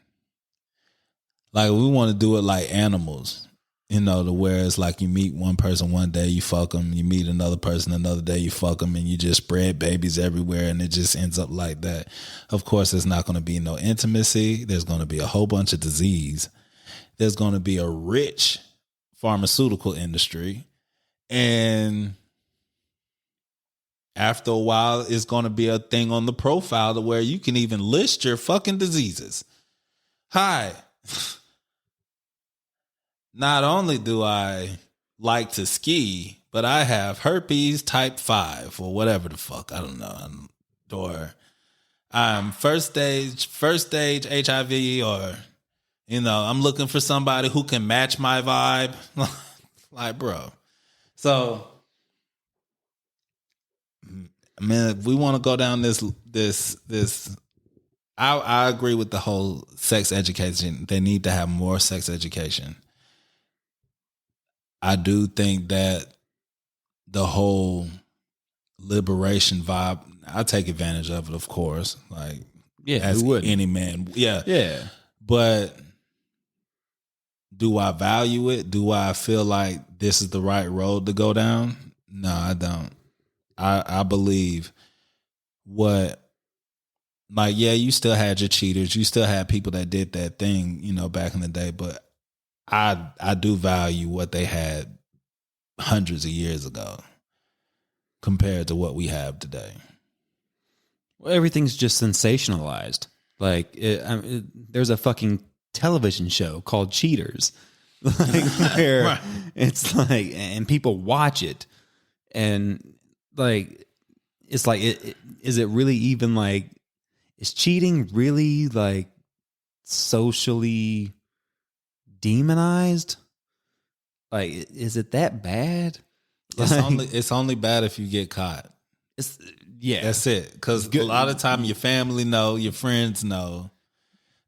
A: Like we want to do it like animals. To where it's like you meet one person one day, you fuck them, you meet another person another day, you fuck them, and you just spread babies everywhere, and it just ends up like that. Of course, there's not going to be no intimacy. There's going to be a whole bunch of disease. There's going to be a rich pharmaceutical industry. And after a while, it's going to be a thing on the profile to where you can even list your fucking diseases. Hi. Not only do I like to ski, but I have herpes type 5 or whatever the fuck. I don't know. Or I'm first stage HIV, or, I'm looking for somebody who can match my vibe. Like, bro. So, I mean, if we want to go down this, I agree with the whole sex education. They need to have more sex education. I do think that the whole liberation vibe, I take advantage of it, of course. Like, as any man. Yeah.
B: Yeah.
A: But do I value it? Do I feel like this is the right road to go down? No, I don't. I believe you still had your cheaters. You still had people that did that thing, back in the day. But I do value what they had hundreds of years ago compared to what we have today.
B: Well, everything's just sensationalized. Like, there's a fucking television show called Cheaters, like, where right. It's like, and people watch it, and like, it's like, is it really even like, is cheating really like socially demonized. Like, is it that bad?
A: It's only bad if you get caught.
B: Yeah,
A: That's it. Because a lot of time your family know, your friends know.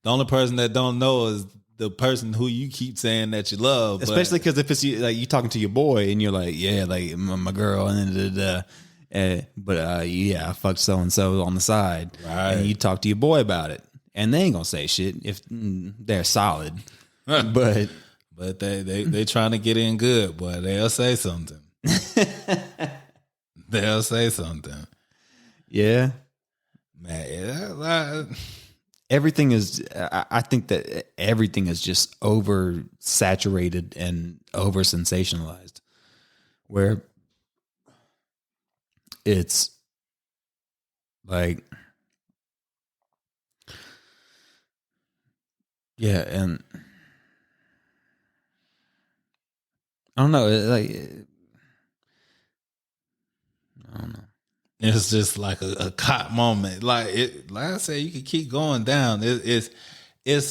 A: The only person that don't know is the person who you keep saying that you love.
B: Especially because if it's like you talking to your boy and you're like, yeah, like my girl, and yeah, I fucked so and so on the side,
A: right?
B: And you talk to your boy about it, and they ain't gonna say shit if they're solid, but
A: they trying to get in good, boy. They'll say something. They'll say something.
B: Yeah,
A: man.
B: Everything is. I think that everything is just oversaturated and over sensationalized, where it's like, yeah, and I don't know, I don't know.
A: It's just like a caught moment. Like I said, you can keep going down. It's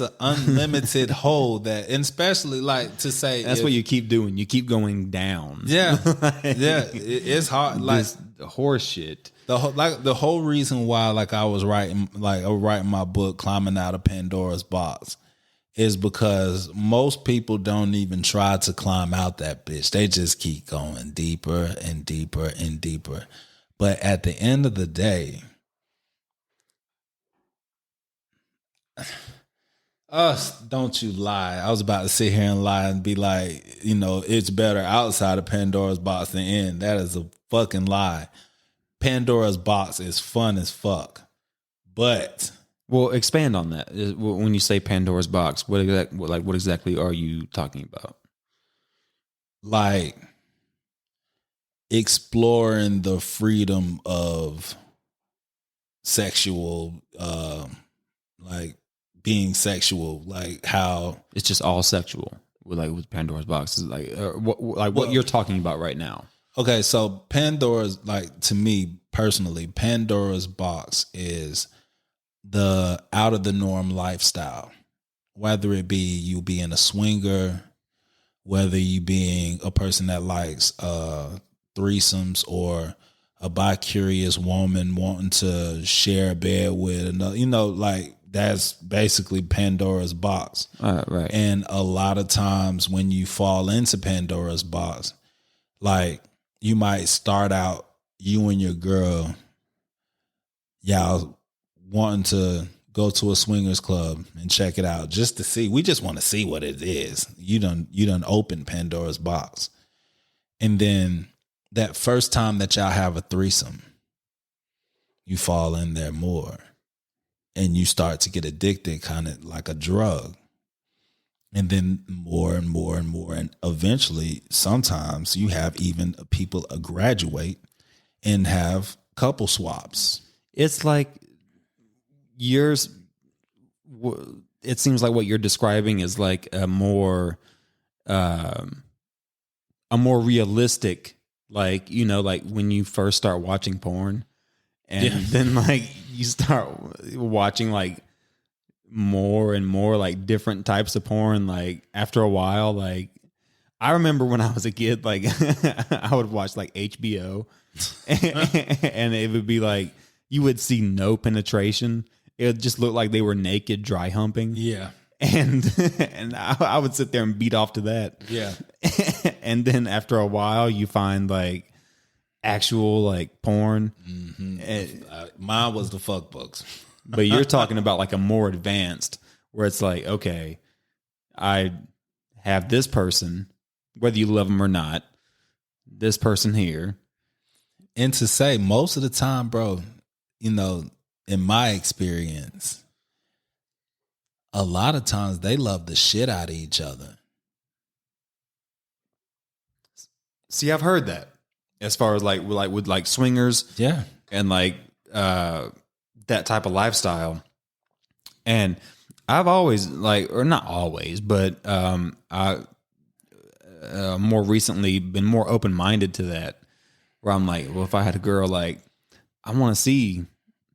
A: an unlimited hole that, and especially like to say
B: that's what you keep doing. You keep going down.
A: Yeah, yeah. It's hard. Like
B: this horse shit.
A: The whole reason why I was writing my book, Climbing Out of Pandora's Box, is because most people don't even try to climb out that bitch. They just keep going deeper and deeper and deeper. But at the end of the day, don't you lie. I was about to sit here and lie and be like, it's better outside of Pandora's box than in. That is a fucking lie. Pandora's box is fun as fuck. But
B: well, expand on that. When you say Pandora's box, what exactly are you talking about?
A: Like exploring the freedom of sexual, like being sexual, like how
B: it's just all sexual. With Pandora's box, is what you're talking about right now.
A: Okay, so Pandora's, to me personally, Pandora's box is the out of the norm lifestyle. Whether it be you being a swinger, whether you being a person that likes threesomes, or a bi-curious woman wanting to share a bed with another, that's basically Pandora's box.
B: Right.
A: And a lot of times when you fall into Pandora's box, you might start out, you and your girl, y'all wanting to go to a swingers club and check it out just to see. We just want to see what it is. You done open Pandora's box. And then that first time that y'all have a threesome, you fall in there more. And you start to get addicted, kind of like a drug. And then more and more and more. And eventually, sometimes you have even people graduate and have couple swaps.
B: It's like yours. It seems like what you're describing is like a more realistic, like when you first start watching porn, and then you start watching more and more different types of porn. After a while, I remember when I was a kid, I would watch HBO, and it would be you would see no penetration. It would just look like they were naked, dry humping.
A: Yeah.
B: And I would sit there and beat off to that.
A: Yeah.
B: And then after a while, you find actual porn.
A: Mm-hmm. Mine was the fuck books.
B: But you're talking about a more advanced, where it's okay, I have this person, whether you love them or not, this person here.
A: And to say, most of the time, bro, in my experience, a lot of times they love the shit out of each other.
B: See, I've heard that as far as with swingers,
A: yeah,
B: and that type of lifestyle. And I've always or not always, but I more recently been more open minded to that, where I'm well, if I had a girl, I want to see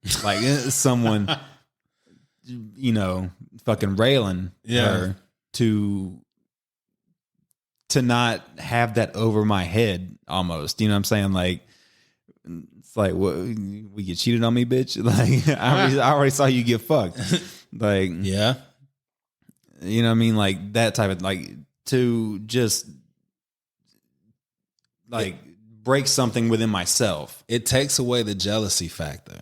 B: someone fucking railing her to not have that over my head almost. You know what I'm saying? Like, it's like, what, we get cheated on me, bitch? Like, I already saw you get fucked. Like,
A: Yeah.
B: You know what I mean? Like that type of, like, to just like break something within myself.
A: It takes away the jealousy factor.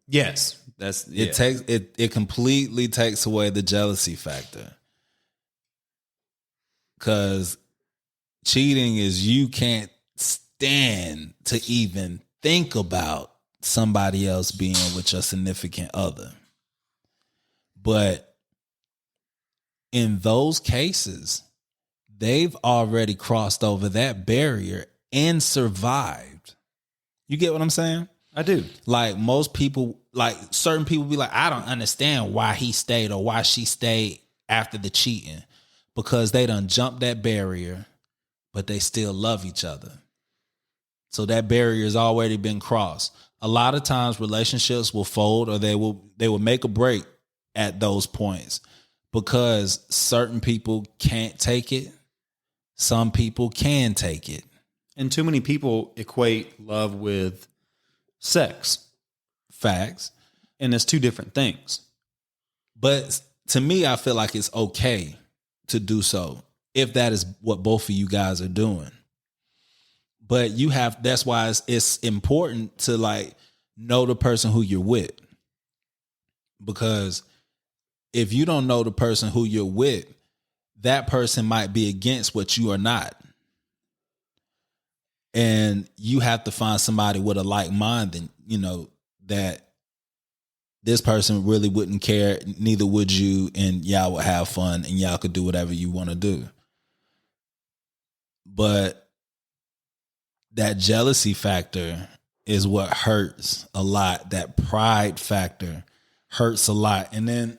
B: Yes.
A: It completely takes away the jealousy factor. Cause cheating is, you can't stand to even think about somebody else being with your significant other. But in those cases, they've already crossed over that barrier and survived. You get what I'm saying?
B: I do.
A: Like most people, like certain people be like, I don't understand why he stayed or why she stayed after the cheating, because they done jumped that barrier, but they still love each other. So that barrier has already been crossed. A lot of times relationships will fold, or they will make a break at those points, because certain people can't take it. Some people can take it.
B: And too many people equate love with sex.
A: Facts.
B: And it's two different things.
A: But to me, I feel like it's okay to do so if that is what both of you guys are doing. But that's why it's important to like know the person who you're with. Because if you don't know the person who you're with, that person might be against what you are not. And you have to find somebody with a like mind, and that this person really wouldn't care, neither would you, and y'all would have fun and y'all could do whatever you want to do. But that jealousy factor is what hurts a lot. That pride factor hurts a lot. And then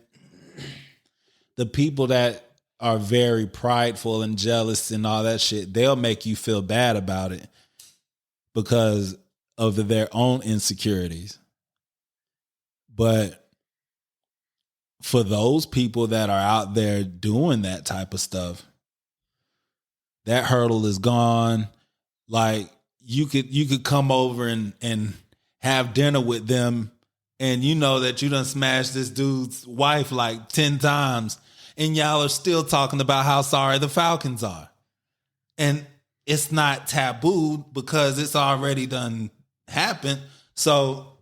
A: the people that are very prideful and jealous and all that shit, they'll make you feel bad about it because of their own insecurities. But for those people that are out there doing that type of stuff, that hurdle is gone. Like you could come over and have dinner with them, and you know that you done smashed this dude's wife like 10 times, and y'all are still talking about how sorry the Falcons are. And it's not taboo because it's already done happened. So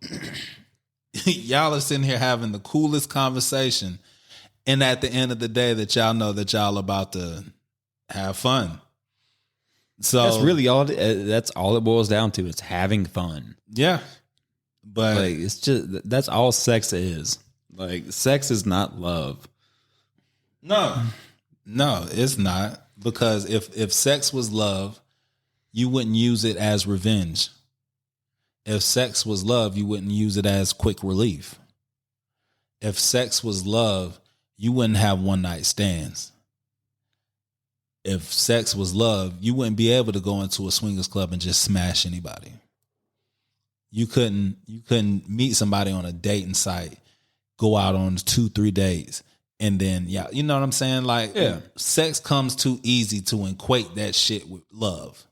A: y'all are sitting here having the coolest conversation. And at the end of the day, that y'all know that y'all about to have fun. So
B: that's really that's all it boils down to. It's having fun.
A: Yeah. But
B: like, it's just, that's all sex is. Like, sex is not love.
A: No, it's not. Because if sex was love, you wouldn't use it as revenge. If sex was love, you wouldn't use it as quick relief. If sex was love, you wouldn't have one night stands. If sex was love, you wouldn't be able to go into a swingers club and just smash anybody. You couldn't meet somebody on a dating site, go out on 2-3 dates, and then, yeah, you know what I'm saying? Like, sex comes too easy to equate that shit with love.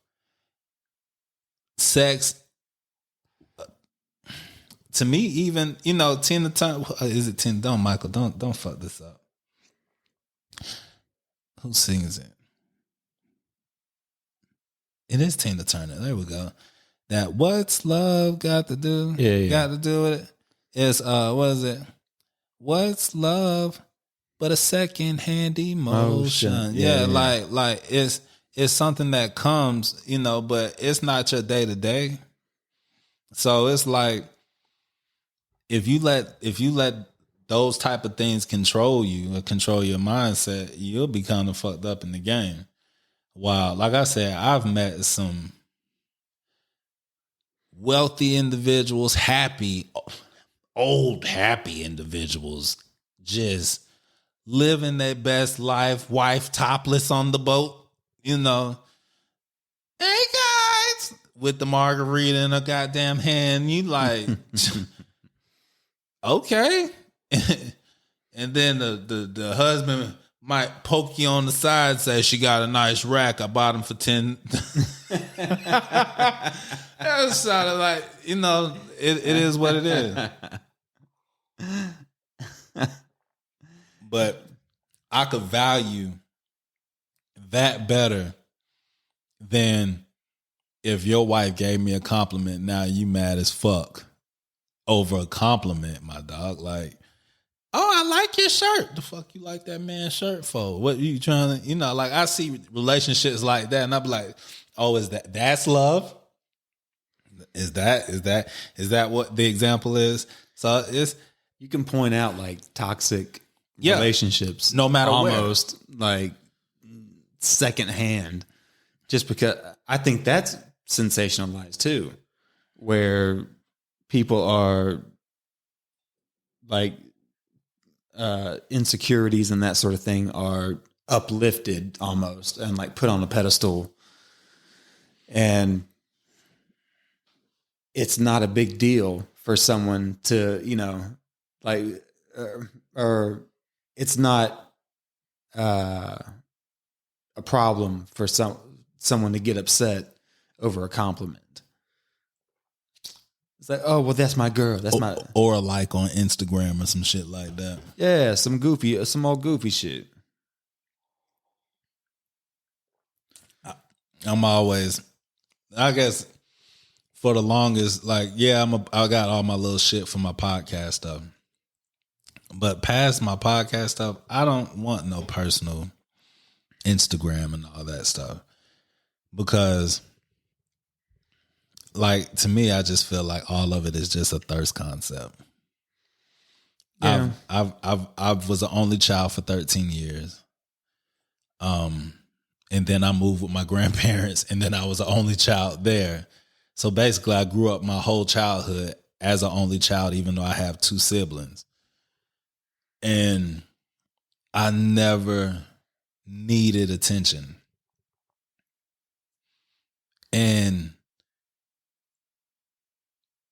A: Sex, to me, even, Tina Turner, is it Tina? Don't, Michael, don't fuck this up. Who sings it? It is Tina Turner. There we go. That what's love got to do?
B: Yeah.
A: Got to do with it. It's what is it? What's love but a second-hand emotion? Yeah. Like it's something that comes, but it's not your day to day. So it's like if you let those type of things control you or control your mindset, you'll be kind of fucked up in the game. Wow, like I said, I've met some wealthy individuals, old happy individuals, just living their best life, wife topless on the boat, hey guys, with the margarita in a goddamn hand. You like, okay. and then the husband might poke you on the side, say she got a nice rack. I bought him for 10. That sounded like, it is what it is. But I could value that better than if your wife gave me a compliment. Now you mad as fuck over a compliment, my dog. Like, oh, I like your shirt. The fuck you like that man's shirt for? What you trying to, like I see relationships like that and I'm like, oh, that's love? Is that what the example is? So
B: you can point out like toxic relationships,
A: no matter
B: almost like secondhand, just because I think that's sensationalized too, where people are like insecurities and that sort of thing are uplifted almost and like put on a pedestal, and it's not a big deal for someone to, like, or it's not a problem for someone to get upset over a compliment. It's like, oh, well, that's my girl. That's my,
A: or a like on Instagram or some shit like that.
B: Yeah, some old goofy shit.
A: I'm always, I guess, for the longest, like, yeah, I got all my little shit for my podcast stuff. But past my podcast stuff, I don't want no personal Instagram and all that stuff. Because, like, to me, I just feel like all of it is just a thirst concept. Yeah. I was the only child for 13 years. And then I moved with my grandparents, and then I was the only child there. So basically, I grew up my whole childhood as an only child, even though I have two siblings. And I never needed attention. And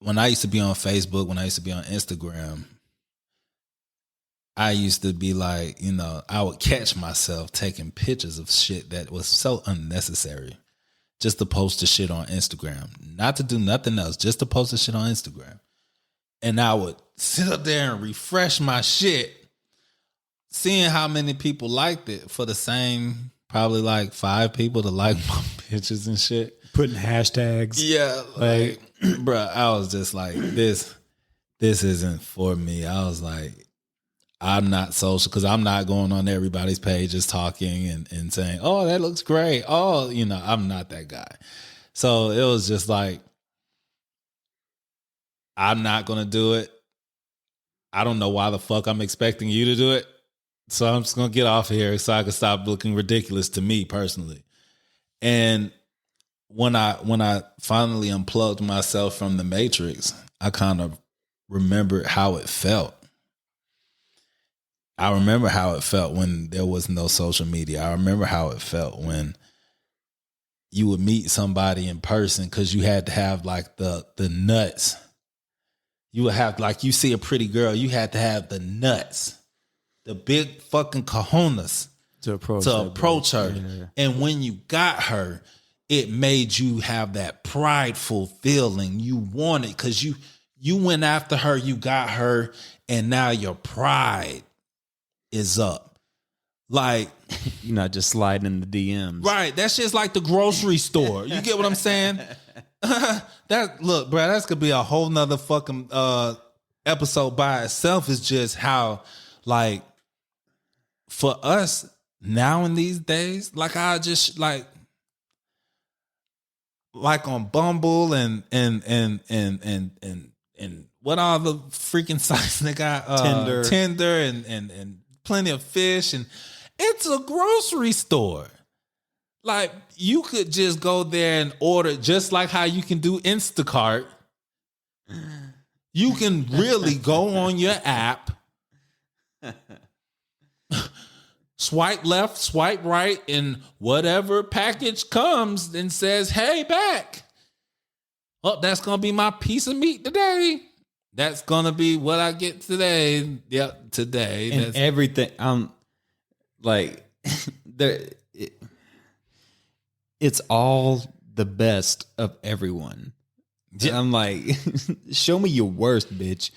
A: when I used to be on Facebook, when I used to be on Instagram, I used to be like, I would catch myself taking pictures of shit that was so unnecessary just to post the shit on Instagram. Not to do nothing else, just to post the shit on Instagram. And I would sit up there and refresh my shit, seeing how many people liked it for the same, probably like 5 people to like my pictures and shit.
B: Putting hashtags.
A: Yeah. Like, bruh, I was just like, this isn't for me. I was like, I'm not social because I'm not going on everybody's pages talking and saying, oh, that looks great. Oh, I'm not that guy. So it was just like, I'm not going to do it. I don't know why the fuck I'm expecting you to do it. So I'm just going to get off here so I can stop looking ridiculous to me personally. And when I finally unplugged myself from the Matrix, I kind of remembered how it felt. I remember how it felt when there was no social media. I remember how it felt when you would meet somebody in person because you had to have like the nuts. You would have, like, you see a pretty girl, you had to have the nuts, the big fucking cojones to approach her. Yeah. And when you got her, it made you have that prideful feeling. You wanted, because you went after her, you got her, and now your pride is up. Like,
B: you're not just sliding in the DMs.
A: Right. That shit's like the grocery store. You get what I'm saying? Look, bro, that's gonna be a whole nother fucking episode by itself. Is just how, like, for us now in these days, like, I just like on Bumble and what all the freaking sites they got, Tinder and Plenty of Fish, and it's a grocery store. Like, you could just go there and order, just like how you can do Instacart. You can really go on your app, swipe left, swipe right, and whatever package comes and says, hey, back. Oh, that's going to be my piece of meat today. That's gonna be what I get today. Yep, today.
B: And
A: That's
B: everything. Like there, it's all the best of everyone.
A: Yeah.
B: I'm like, show me your worst, bitch.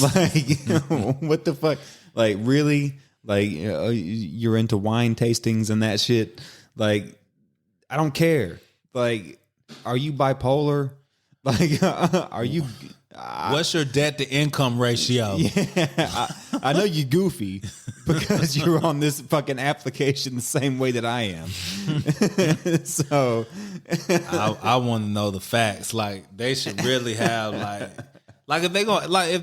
B: Like, what the fuck? Like, really? Like, you're into wine tastings and that shit? Like, I don't care. Like, are you bipolar? Like, are you?
A: What's your debt to income ratio?
B: Yeah, I know you goofy because you're on this fucking application the same way that I am. So,
A: I want to know the facts. Like they should really have like if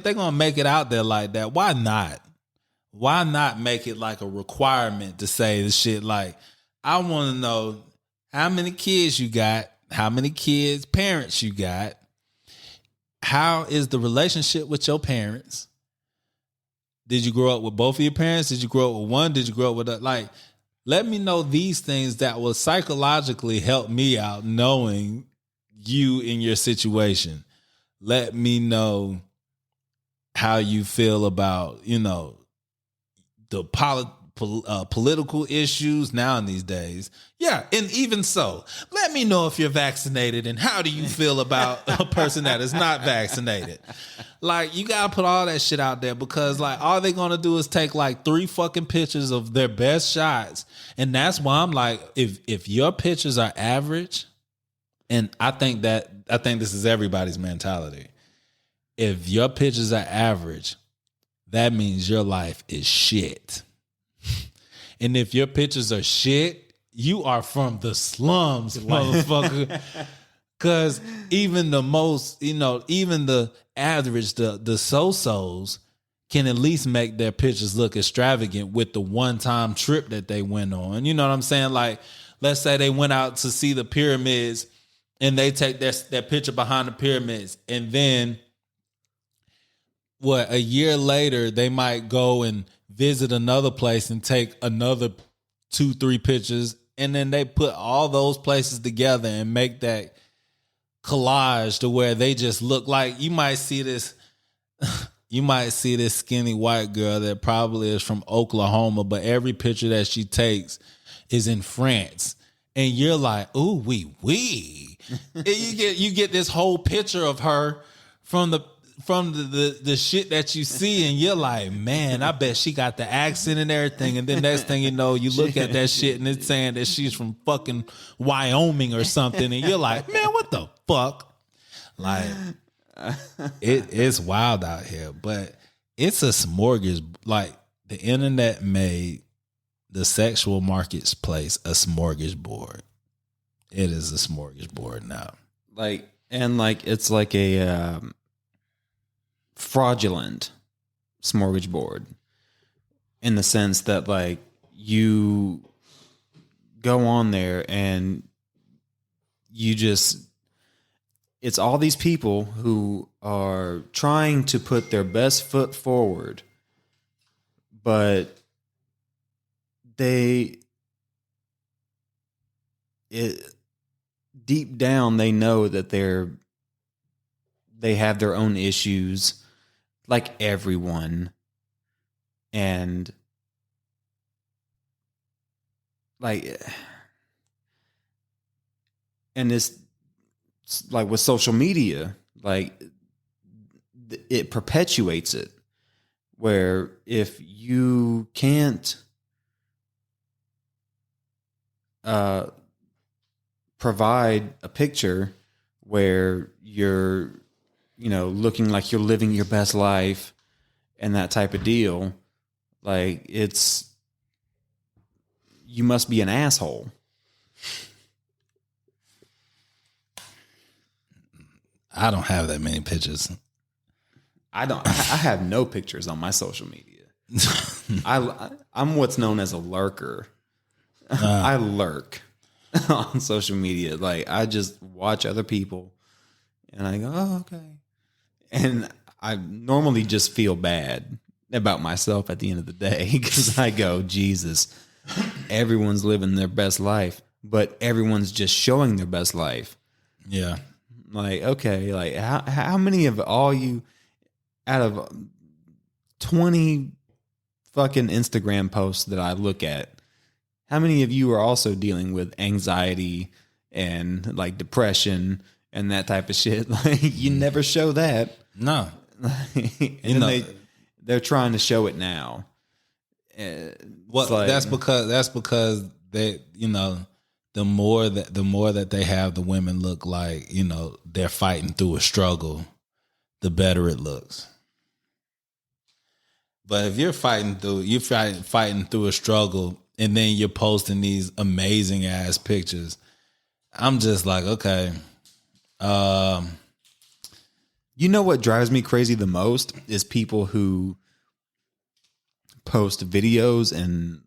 A: they're gonna make it out there like that, why not? Why not make it like a requirement to say the shit like I want to know how many kids you got, how many kids parents you got. How is the relationship with your parents? Did you grow up with both of your parents? Did you grow up with one? Did you grow up with like? Let me know these things that will psychologically help me out knowing you in your situation. Let me know how you feel about, the political issues now in these days. Yeah, and even so, let me know if you're vaccinated and how do you feel about a person that is not vaccinated. Like, you gotta put all that shit out there because, like, all they're gonna do is take like 3 fucking pictures of their best shots, and that's why I'm like, if your pictures are average, and I think this is everybody's mentality. If your pictures are average, that means your life is shit. And if your pictures are shit, you are from the slums, motherfucker. Because even the most, even the average, the so-sos can at least make their pictures look extravagant with the one-time trip that they went on. You know what I'm saying? Like, let's say they went out to see the pyramids and they take their picture behind the pyramids. And then, a year later, they might go and visit another place and take another 2-3 pictures, and then they put all those places together and make that collage to where they just look like you might see this skinny white girl that probably is from Oklahoma, but every picture that she takes is in France. And you're like, ooh, wee. And you get this whole picture of her from the shit that you see, and you're like, man, I bet she got the accent and everything. And then next thing you know, you look at that shit and it's saying that she's from fucking Wyoming or something, and you're like, man, what the fuck? Like, it's wild out here, but it's a smorgasbord. Like, the internet made the sexual marketplace a smorgasbord. It is a smorgasbord now.
B: It's like a fraudulent smorgasbord in the sense that, like, you go on there and it's all these people who are trying to put their best foot forward, but deep down they know that they have their own issues, like everyone, and it's like with social media, like it perpetuates it, where if you can't provide a picture where you're looking like you're living your best life and that type of deal, like, you must be an asshole.
A: I don't have that many pictures.
B: I have no pictures on my social media. I'm what's known as a lurker. I lurk on social media. Like, I just watch other people and I go, oh, okay. And I normally just feel bad about myself at the end of the day because I go, Jesus, everyone's living their best life, but everyone's just showing their best life.
A: Yeah.
B: Like, okay, like how many of all you, out of 20 fucking Instagram posts that I look at, how many of you are also dealing with anxiety and like depression and that type of shit? Like, you never show that.
A: No.
B: And then they're trying to show it now.
A: Well,
B: like,
A: that's because they, the more that they have the women look like, they're fighting through a struggle, the better it looks. But if you're fighting through a struggle and then you're posting these amazing ass pictures, I'm just like, okay.
B: You know what drives me crazy the most is people who post videos and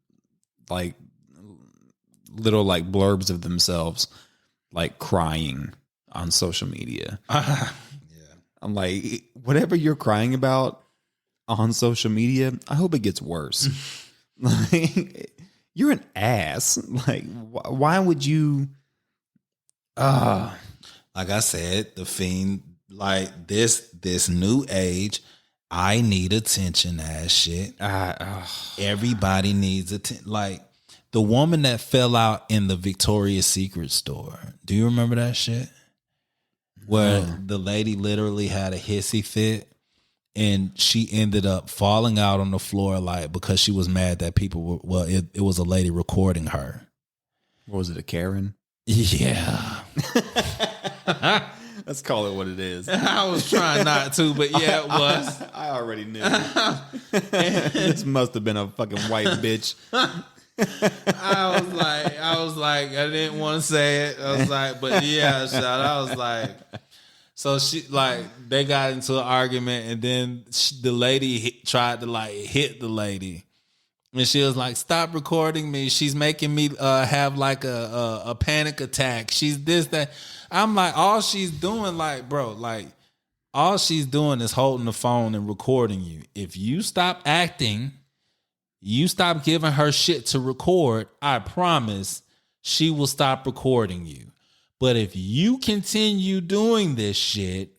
B: like little like blurbs of themselves like crying on social media.
A: Yeah.
B: I'm like, whatever you're crying about on social media, I hope it gets worse. Like, you're an ass. Like, why would you?
A: Like I said, the fiend, like this new age, I need attention ass shit. Everybody needs attention. Like the woman that fell out in the Victoria's Secret store. Do you remember that shit? Where the lady literally had a hissy fit and she ended up falling out on the floor, like, because she was mad that people were, it was a lady recording her.
B: What was it, a Karen?
A: Yeah.
B: Let's call it what it is.
A: I was trying not to, but yeah, it was.
B: I already knew. This must have been a fucking white bitch.
A: I was like, I didn't want to say it. I was like, but yeah, I was like, so they got into an argument, and then the lady tried to like hit the lady, and she was like, "Stop recording me. She's making me have like a panic attack. She's this, that." I'm like, all she's doing, like, bro, like, all she's doing is holding the phone and recording you. If you stop acting, you stop giving her shit to record, I promise she will stop recording you. But if you continue doing this shit,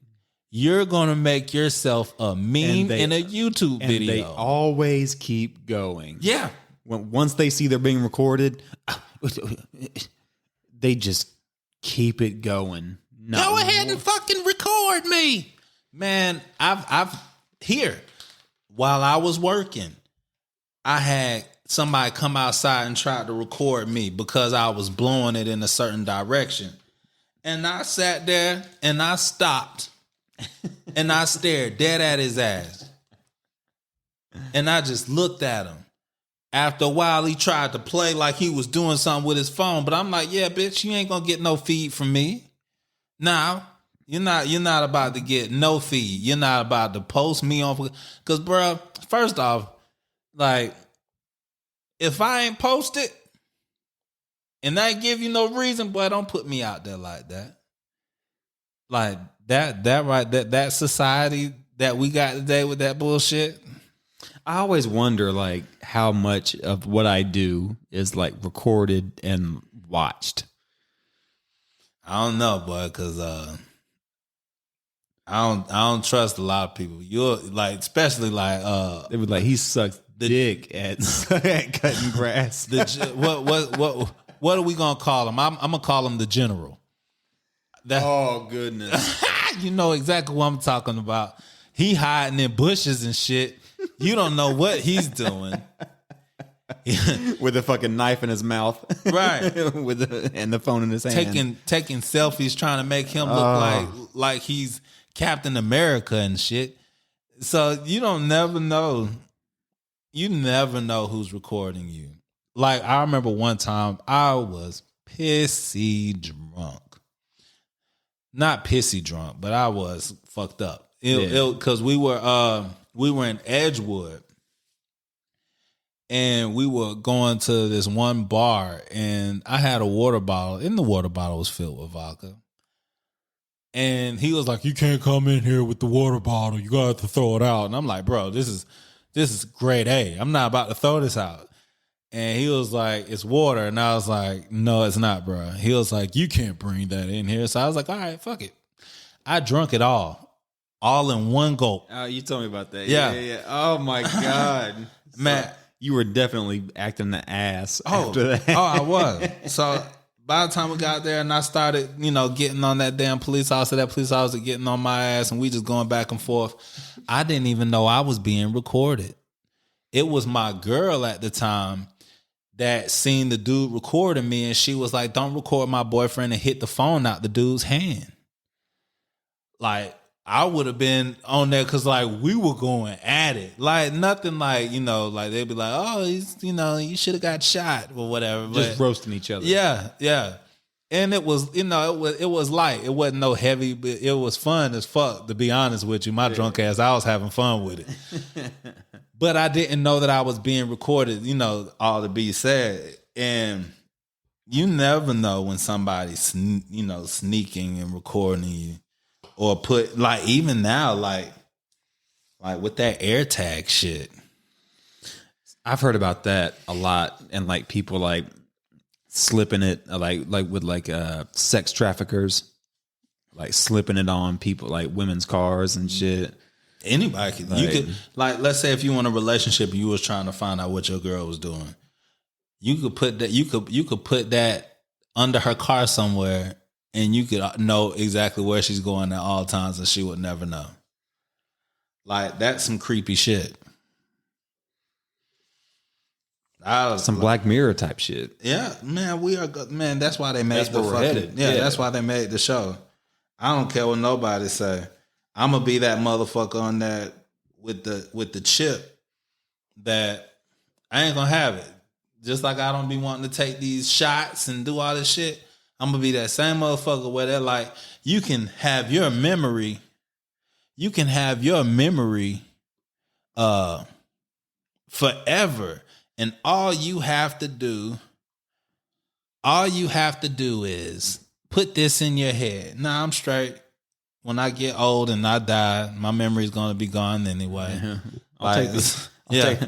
A: you're going to make yourself a meme in a YouTube video.
B: They always keep going.
A: Yeah.
B: Once they see they're being recorded, they just keep it going.
A: Go ahead and fucking record me. Man, I've here, while I was working, I had somebody come outside and try to record me because I was blowing it in a certain direction. And I sat there and I stopped and I stared dead at his ass. And I just looked at him. After a while, he tried to play like he was doing something with his phone. But I'm like, yeah, bitch, you ain't going to get no feed from me. Now, you're not about to get no feed. You're not about to post me on. Because, bro, first off, like, if I ain't posted and I give you no reason, boy, don't put me out there like that. Like that society that we got today with that bullshit.
B: I always wonder, like, how much of what I do is like recorded and watched.
A: I don't know, boy, because I don't trust a lot of people. You're like, especially like
B: they would like, he sucks dick at cutting grass.
A: What are we gonna call him? I'm gonna call him the general.
B: Oh goodness!
A: You know exactly what I'm talking about. He hiding in bushes and shit. You don't know what he's doing.
B: With a fucking knife in his mouth,
A: right?
B: And the phone in his hand,
A: taking selfies, trying to make him look like he's Captain America and shit. So you never know. You never know who's recording you. Like, I remember one time I was pissy drunk. Not pissy drunk, but I was fucked up. Because we were in Edgewood. And we were going to this one bar, and I had a water bottle, and the water bottle was filled with vodka. And he was like, "You can't come in here with the water bottle. You got to throw it out." And I'm like, "Bro, this is grade A. I'm not about to throw this out." And he was like, "It's water." And I was like, "No, it's not, bro." He was like, "You can't bring that in here." So I was like, "All right, fuck it." I drunk it all. all in one gulp.
B: Oh, you told me about that.
A: Yeah.
B: Oh my God.
A: Man,
B: you were definitely acting the ass
A: oh,
B: after that.
A: I was. So by the time we got there and I started, getting on that damn police officer getting on my ass, and we just going back and forth, I didn't even know I was being recorded. It was my girl at the time that seen the dude recording me, and she was like, "Don't record my boyfriend," and hit the phone out the dude's hand. Like, I would have been on there because, like, we were going at it. Like, nothing like, like they'd be like, "Oh, he's, you should have got shot," or whatever.
B: Just
A: but,
B: roasting each other.
A: Yeah. And it was, it was light. It wasn't no heavy, but it was fun as fuck, to be honest with you. My drunk ass, I was having fun with it. But I didn't know that I was being recorded, all to be said. And you never know when somebody's, sneaking and recording you. Or put, like, even now, like with that AirTag shit.
B: I've heard about that a lot, and like people like slipping it, like with like sex traffickers, like slipping it on people, like women's cars and shit.
A: Anybody can.
B: Like,
A: you could, like, let's say if you want a relationship and you was trying to find out what your girl was doing, you could put that. You could put that under her car somewhere, and you could know exactly where she's going at all times, and she would never know. Like, that's some creepy shit.
B: Some Black Mirror type shit.
A: Yeah, man, we are good. Man, that's why they made
B: That's
A: the
B: where we're
A: fucking.
B: headed.
A: Yeah,
B: Yeah.
A: that's why they made the show. I don't care what nobody say. I'm gonna be that motherfucker on that with the chip that I ain't gonna have it. Just like I don't be wanting to take these shots and do all this shit. I'm gonna be that same motherfucker where they're like, you can have your memory. You can have your memory forever. And all you have to do is put this in your head. Nah, I'm straight. When I get old and I die, my memory's gonna be gone anyway.
B: Yeah.
A: I'll take this.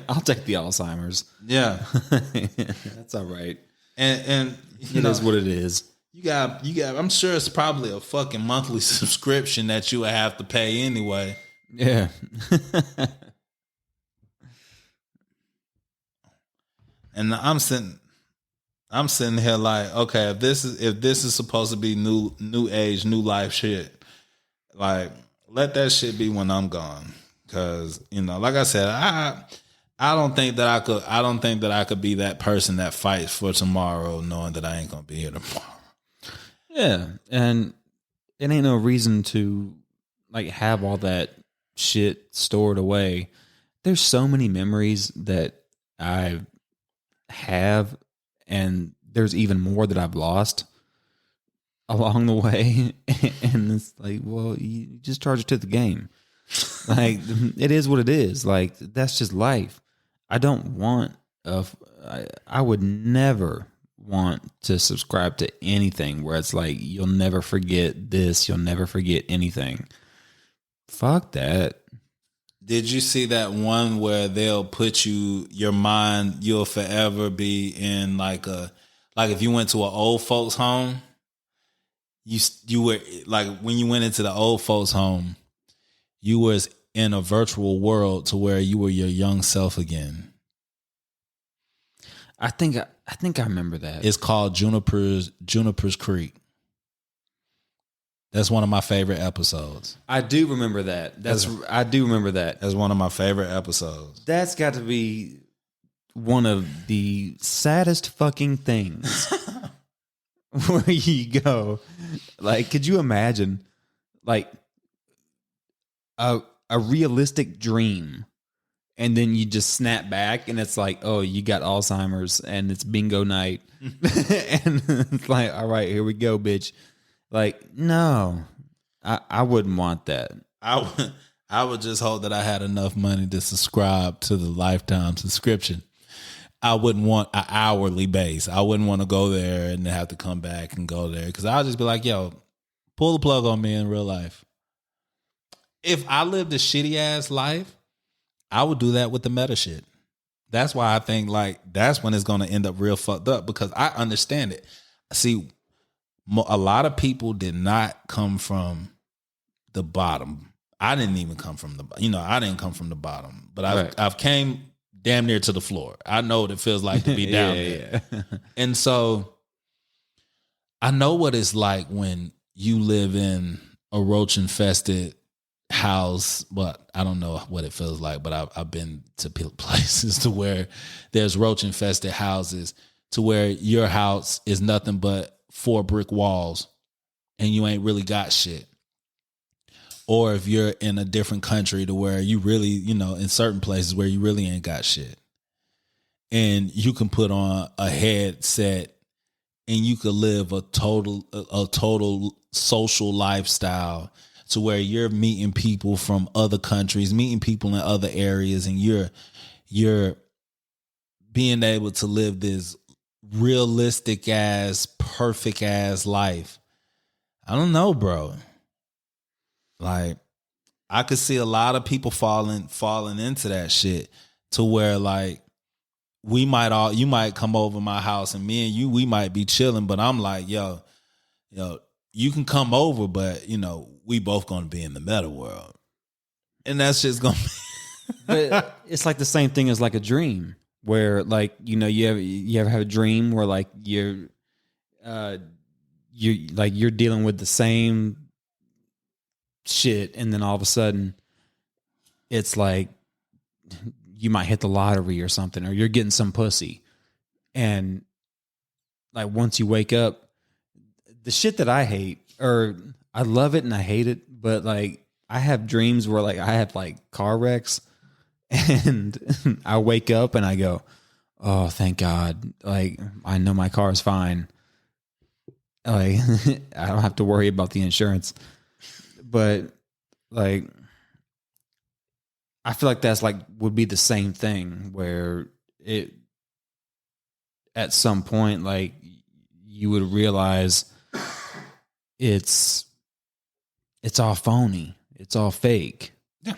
B: I'll take the Alzheimer's.
A: Yeah.
B: That's all right.
A: And
B: It is what it is.
A: You got I'm sure it's probably a fucking monthly subscription that you would have to pay anyway.
B: Yeah.
A: And I'm sitting here like, okay, if this is supposed to be new age, new life shit, like, let that shit be when I'm gone. Cause, like I said, I don't think that I could be that person that fights for tomorrow knowing that I ain't gonna be here tomorrow.
B: Yeah. And it ain't no reason to like have all that shit stored away. There's so many memories that I have, and there's even more that I've lost along the way. And it's like, well, you just charge it to the game. Like, it is what it is. Like, that's just life. I don't want I would never want to subscribe to anything where it's like, you'll never forget this, you'll never forget anything. Fuck that.
A: Did you see that one where they'll put your mind, you'll forever be in like if you went to an old folks home, you were like, when you went into the old folks home, you was in a virtual world to where you were your young self again.
B: I think I remember that.
A: It's called Juniper's Creek. That's one of my favorite episodes.
B: I do remember that. I do remember that.
A: That's one of my favorite episodes.
B: That's got to be one of the saddest fucking things. Where you go, like, could you imagine, like, a realistic dream, and then you just snap back, and it's like, oh, you got Alzheimer's, and it's bingo night, and it's like, all right, here we go, bitch. Like, no, I wouldn't want that.
A: I would just hope that I had enough money to subscribe to the lifetime subscription. I wouldn't want an hourly base. I wouldn't want to go there and have to come back and go there, because I'll just be like, yo, pull the plug on me in real life. If I lived a shitty ass life, I would do that with the meta shit. That's why I think, like, that's when it's going to end up real fucked up, because I understand it. See, a lot of people did not come from the bottom. I didn't even come from I didn't come from the bottom, but
B: Right.
A: I've came damn near to the floor. I know what it feels like to be down there.
B: Yeah.
A: And so I know what it's like when you live in a roach infested house, but I don't know what it feels like, but I've been to places to where there's roach infested houses to where your house is nothing but 4 brick walls and you ain't really got shit. Or if you're in a different country to where you really, in certain places where you really ain't got shit. And you can put on a headset and you could live a total social lifestyle to where you're meeting people from other countries, meeting people in other areas, and you're being able to live this realistic ass, perfect ass life. I don't know, bro. Like, I could see a lot of people falling into that shit to where like you might come over my house and me and you, we might be chilling, but I'm like, yo, you can come over, but we both gonna be in the meta world. And that's just gonna be
B: But it's like the same thing as like a dream where like, you ever have a dream where like you're dealing with the same shit, and then all of a sudden it's like you might hit the lottery or something, or you're getting some pussy, and like once you wake up, the shit that I hate, or I love it and I hate it, but like I have dreams where like I have like car wrecks and I wake up and I go, oh, thank God, like I know my car is fine, like I don't have to worry about the insurance. But like, I feel like that's like would be the same thing where it at some point like you would realize it's all phony, it's all fake.
A: Yeah.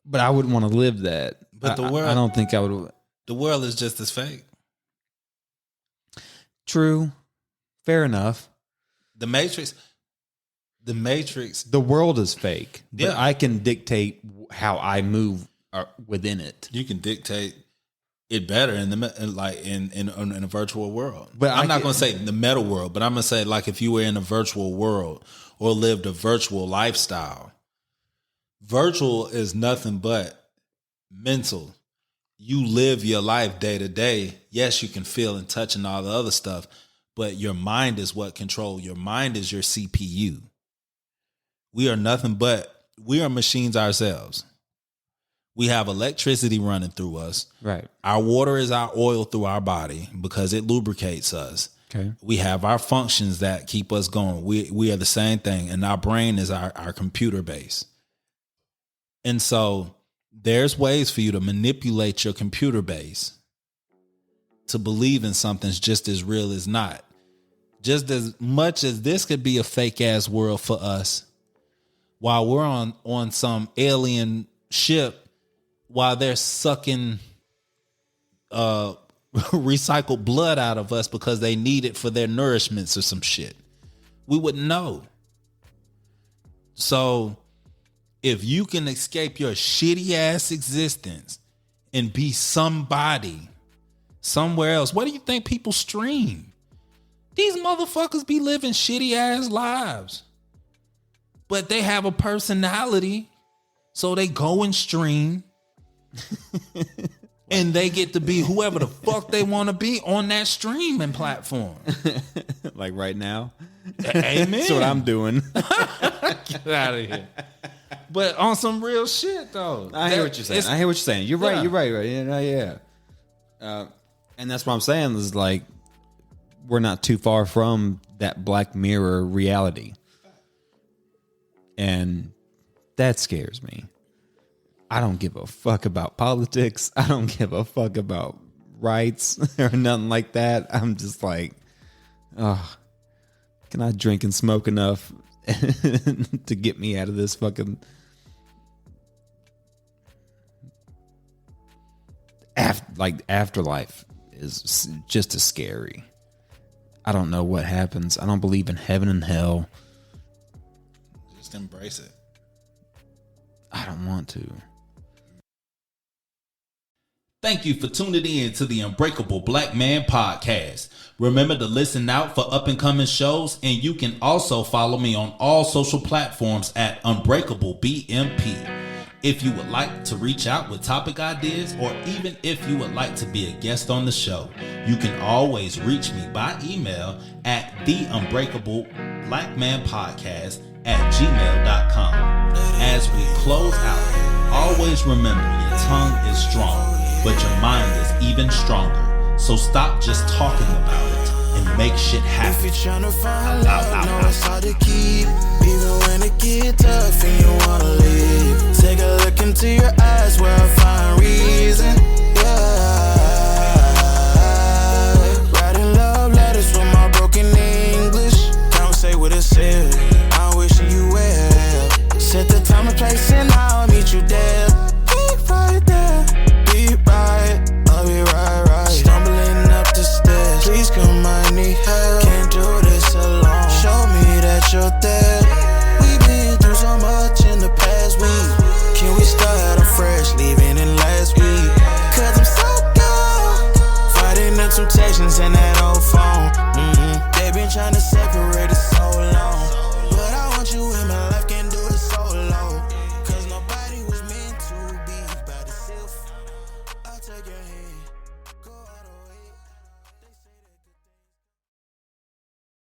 B: But I wouldn't want to live that.
A: But the world,
B: I don't think I would.
A: The world is just as fake.
B: True. Fair enough.
A: The Matrix.
B: The world is fake, but
A: Yeah.
B: I can dictate how I move within it.
A: You can dictate it better in a virtual world.
B: But
A: I'm not going to say the meta world, but I'm going to say like if you were in a virtual world or lived a virtual lifestyle. Virtual is nothing but mental. You live your life day to day. Yes, you can feel and touch and all the other stuff, but your mind is what controls. Your mind is your CPU. We are nothing but, we are machines ourselves. We have electricity running through us.
B: Right.
A: Our water is our oil through our body because it lubricates us.
B: Okay.
A: We have our functions that keep us going. We are the same thing. And our brain is our computer base. And so there's ways for you to manipulate your computer base to believe in something's just as real as not. Just as much as this could be a fake ass world for us, while we're on some alien ship, while they're sucking recycled blood out of us because they need it for their nourishments or some shit. We wouldn't know. So if you can escape your shitty ass existence and be somebody somewhere else, what do you think people stream? These motherfuckers be living shitty ass lives. But they have a personality, so they go and stream. And they get to be whoever the fuck they want to be on that streaming platform.
B: Like right now.
A: Amen.
B: That's what I'm doing.
A: Get out of here. But on some real shit, though.
B: I hear what you're saying. You're right.
A: Yeah.
B: You're right. Yeah. And that's what I'm saying is like, we're not too far from that Black Mirror reality. And that scares me. I don't give a fuck about politics. I don't give a fuck about rights or nothing like that. I'm just like, oh, can I drink and smoke enough to get me out of this fucking afterlife is just as scary. I don't know what happens. I don't believe in heaven and hell.
C: Just embrace it.
B: I don't want to.
A: Thank you for tuning in to the Unbreakable Black Man Podcast. Remember to listen out for up and coming shows, and you can also follow me on all social platforms at Unbreakable BMP. If you would like to reach out with topic ideas, or even if you would like to be a guest on the show, you can always reach me by email at theunbreakablepodcast@gmail.com. As we close out, always remember your tongue is strong, but your mind is even stronger. So stop just talking about it and make shit happen.
D: If you're trying to find love, know it's hard to keep. Even when it get tough and you wanna leave, take a look into your eyes where I find reason. Yeah, writing love letters with my broken English. Can't say what it said. I'm wishing you well. Set the time and place and I'll meet you there. Be right there. Be right. I'll be right. Stumbling up the stairs. Please come, I need help. Can't do this alone. Show me that you're there. We've been through so much in the past week. Can we start afresh, leaving in last week? Cause I'm so gone. Fighting the temptations in that old phone. They've been trying to separate us so long.